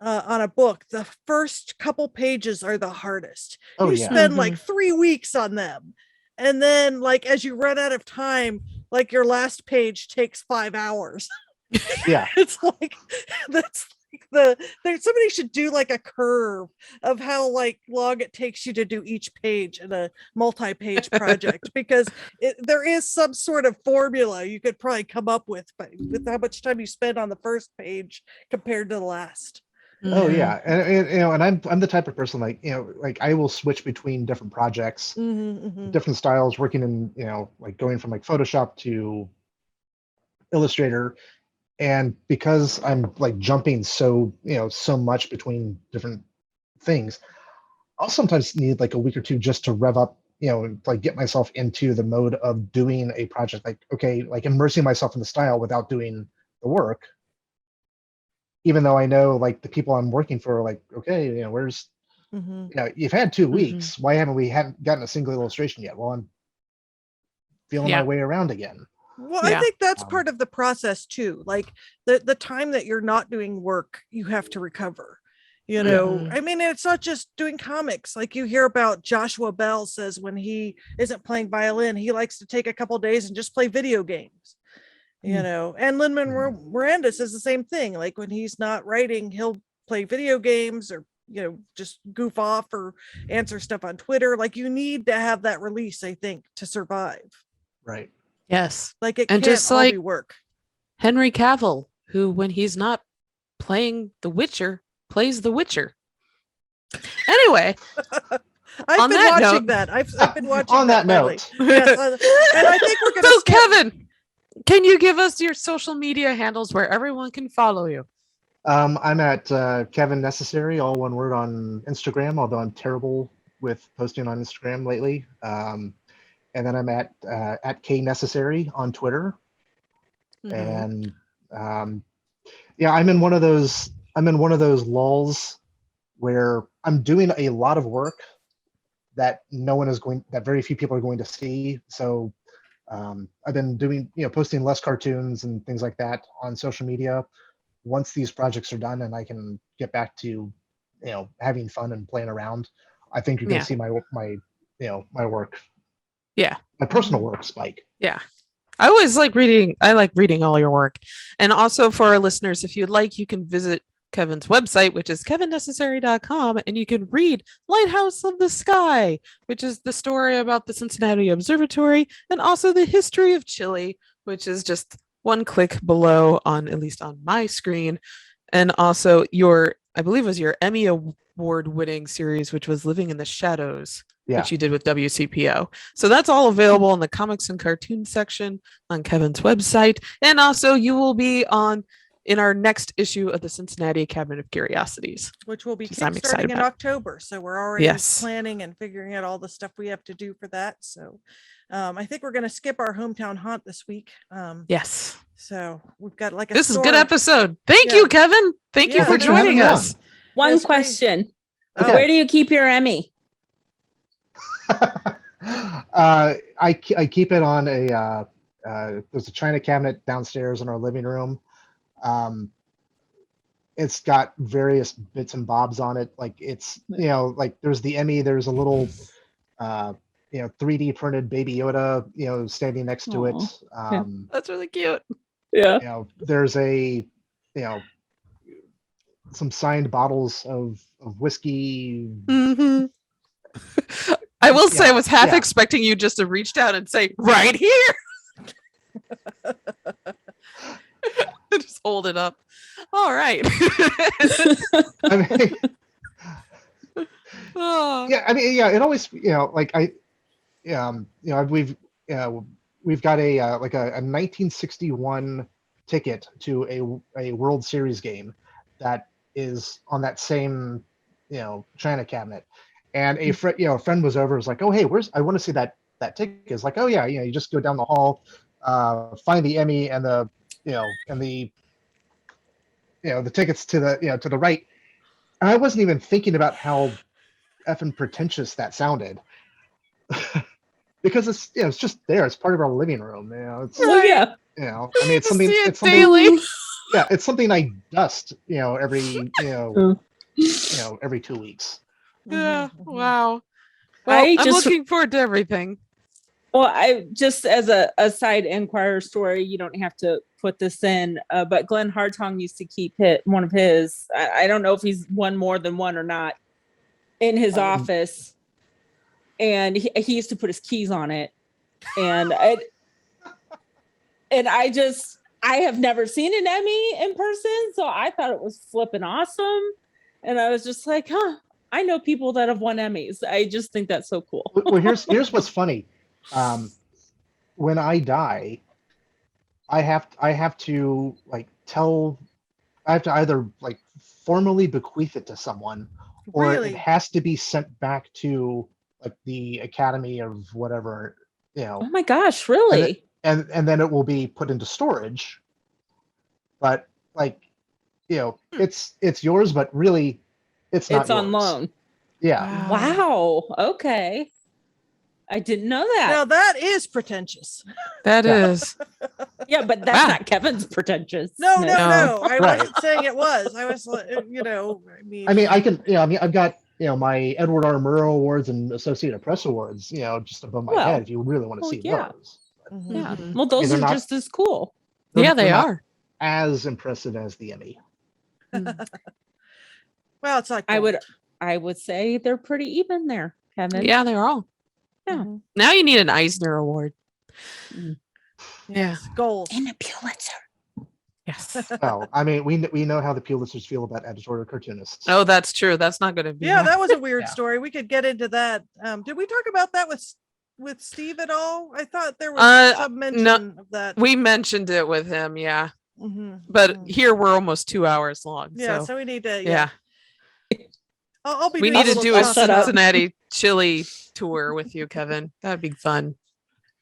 on a book, the first couple pages are the hardest. You spend like 3 weeks on them, And then like as you run out of time, like your last page takes 5 hours. Yeah. It's like that's like somebody should do like a curve of how like long it takes you to do each page in a multi-page project, because there is some sort of formula you could probably come up with how much time you spend on the first page compared to the last. Oh yeah, and you know, and I'm the type of person like, you know, like I will switch between different projects, different styles, working in, you know, like going from like Photoshop to Illustrator, and because I'm like jumping so, you know, so much between different things, I'll sometimes need like a week or two just to rev up, you know, like get myself into the mode of doing a project, like okay, like immersing myself in the style without doing the work, even though I know like the people I'm working for are like, okay, you know, where's, you know, you've had 2 weeks. Why haven't we gotten a single illustration yet? Well, I'm feeling my way around again. Well, I think that's part of the process too. Like the time that you're not doing work, you have to recover. You know, I mean, it's not just doing comics. Like you hear about Joshua Bell says when he isn't playing violin, he likes to take a couple days and just play video games. You know, and Lin-Manuel Miranda says the same thing. Like when he's not writing, he'll play video games or, you know, just goof off or answer stuff on Twitter. Like you need to have that release, I think, to survive. Right. Yes. Like it and can't just all like be work. Henry Cavill, who when he's not playing The Witcher, plays The Witcher. Anyway, I've been watching that. I've been watching on that note. Yes, and I think we're gonna so Kevin, can you give us your social media handles where everyone can follow you? I'm at Kevin Necessary, all one word, on Instagram, although I'm terrible with posting on Instagram lately. And then I'm at K Necessary on Twitter. And yeah, I'm in one of those lulls where I'm doing a lot of work that that very few people are going to see. So I've been doing, you know, posting less cartoons and things like that on social media. Once these projects are done and I can get back to, you know, having fun and playing around, I think you're going to see my you know, my work. Yeah. My personal work spike. Yeah. I always like reading. I like reading all your work. And also for our listeners, if you'd like, you can visit Kevin's website, which is kevinnecessary.com, and you can read Lighthouse of the Sky, which is the story about the Cincinnati Observatory, and also the history of Chile, which is just one click below on, at least on my screen. And also your, I believe it was your Emmy Award winning series, which was Living in the Shadows, which you did with WCPO. So that's all available in the comics and cartoon section on Kevin's website. And also you will be in our next issue of the Cincinnati Cabinet of Curiosities, which will be starting in October. So we're already planning and figuring out all the stuff we have to do for that. So I think we're going to skip our hometown haunt this week. Yes. So we've got like this is a good episode. Thank you, Kevin. Thank you for joining us. One question. Okay. Where do you keep your Emmy? I keep it on there's a china cabinet downstairs in our living room. It's got various bits and bobs on it. Like it's, you know, like there's the Emmy, there's a little, you know, 3D printed Baby Yoda, you know, standing next to it. That's really cute. Yeah. You know, there's you know, some signed bottles of whiskey. I will say I was half expecting you just to reach down and say, right here. Just hold it up. All right. I mean, yeah, I mean, yeah, it always, you know, like you know, we've got a like a 1961 ticket to a World Series game that is on that same, you know, china cabinet. And a friend was over, was like, oh, hey, I want to see that ticket. It's like, oh yeah, you know, you just go down the hall, find the Emmy and the tickets to the right. And I wasn't even thinking about how effing pretentious that sounded. Because it's, you know, it's just there. It's part of our living room. You know, it's yeah. You know, I mean, it's something. It's something daily. Yeah, it's something I dust. You know, every every 2 weeks. Yeah. Wow. Well, I'm looking forward to everything. Well, I just as a side Enquirer story, you don't have to put this in, but Glenn Hartong used to keep one of his. I don't know if he's won more than one or not in his office, and he used to put his keys on it, and I have never seen an Emmy in person, so I thought it was flipping awesome, and I was just like, huh, I know people that have won Emmys. I just think that's so cool. Well, here's what's funny. When I die, I have to either like formally bequeath it to someone, or Really? it has to be sent back to like the Academy of whatever, Oh my gosh, really? and then it will be put into storage. But like, it's yours, but really, it's not. It's on yours. loan. Yeah. Wow. Okay. I didn't know that. Now that is pretentious. That is. Yeah, but that's not Kevin's pretentious. No. I Right. wasn't saying it was. I was, I mean. I can, I've got, my Edward R. Murrow Awards and Associated Press Awards, just above my head if you really want to see those. Mhm. Yeah. Well, those They're are not- just as cool. Yeah, they they're not are. as impressive as the Emmy. Well, it's like I would say they're pretty even there, Kevin. Yeah, they're all. Yeah. Mhm. Now you need an Eisner Award. Yes, goals. And a Pulitzer. Yes. Well, I mean, we know how the Pulitzers feel about editorial cartoonists. Oh, that's true. That's not going to be. Yeah, that was a weird Yeah. story. We could get into that. Did we talk about that with Steve at all? I thought there was some mention of that. We mentioned it with him, yeah. Mhm. But here we're almost 2 hours long. Yeah, so we need to. yeah. I'll be. We doing need to little do a stuff. shut up. Cincinnati Chile tour with you, Kevin. That'd be fun.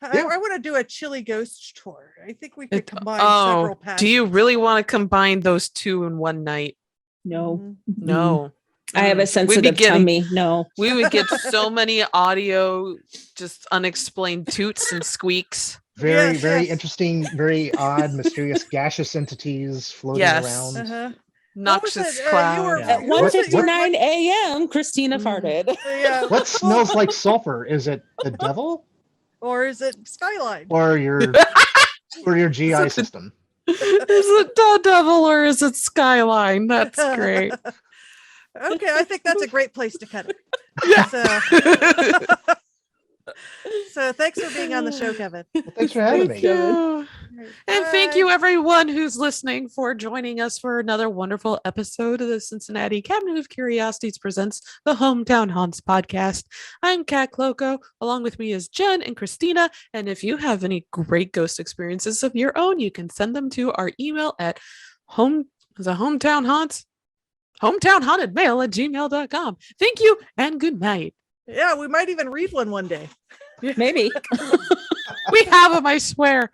I want to do a Chile ghost tour. I think we could combine Oh, several passions. do you really want to combine those two in one night? No. Mhm. No. I have a sensitive tummy. No. We would get so many audio, just unexplained toots and squeaks. Very, Yes, very yes. interesting, very odd, mysterious, gaseous entities floating Yes. around. Uh-huh. Noxious it? You cloud. were- At What was it? 1:59 a.m., Christina Mm. farted. Yeah. What smells like sulfur? Is it the devil Or is it Skyline? or your GI system? Is it Daredevil or is it Skyline? That's great. Okay, I think that's a great place to cut it. Yeah. So thanks for being on the show, Kevin. Well, thanks for having me. Yeah. And thank Bye. you, everyone who's listening, for joining us for another wonderful episode of the Cincinnati Cabinet of Curiosities presents the Hometown Haunts podcast. I'm Kat Cloco. Along with me is Jen and Christina. And if you have any great ghost experiences of your own, you can send them to our email at hometownhauntedmail@gmail.com. Thank you and good night. Yeah, we might even read one day. Maybe. We have them, I swear.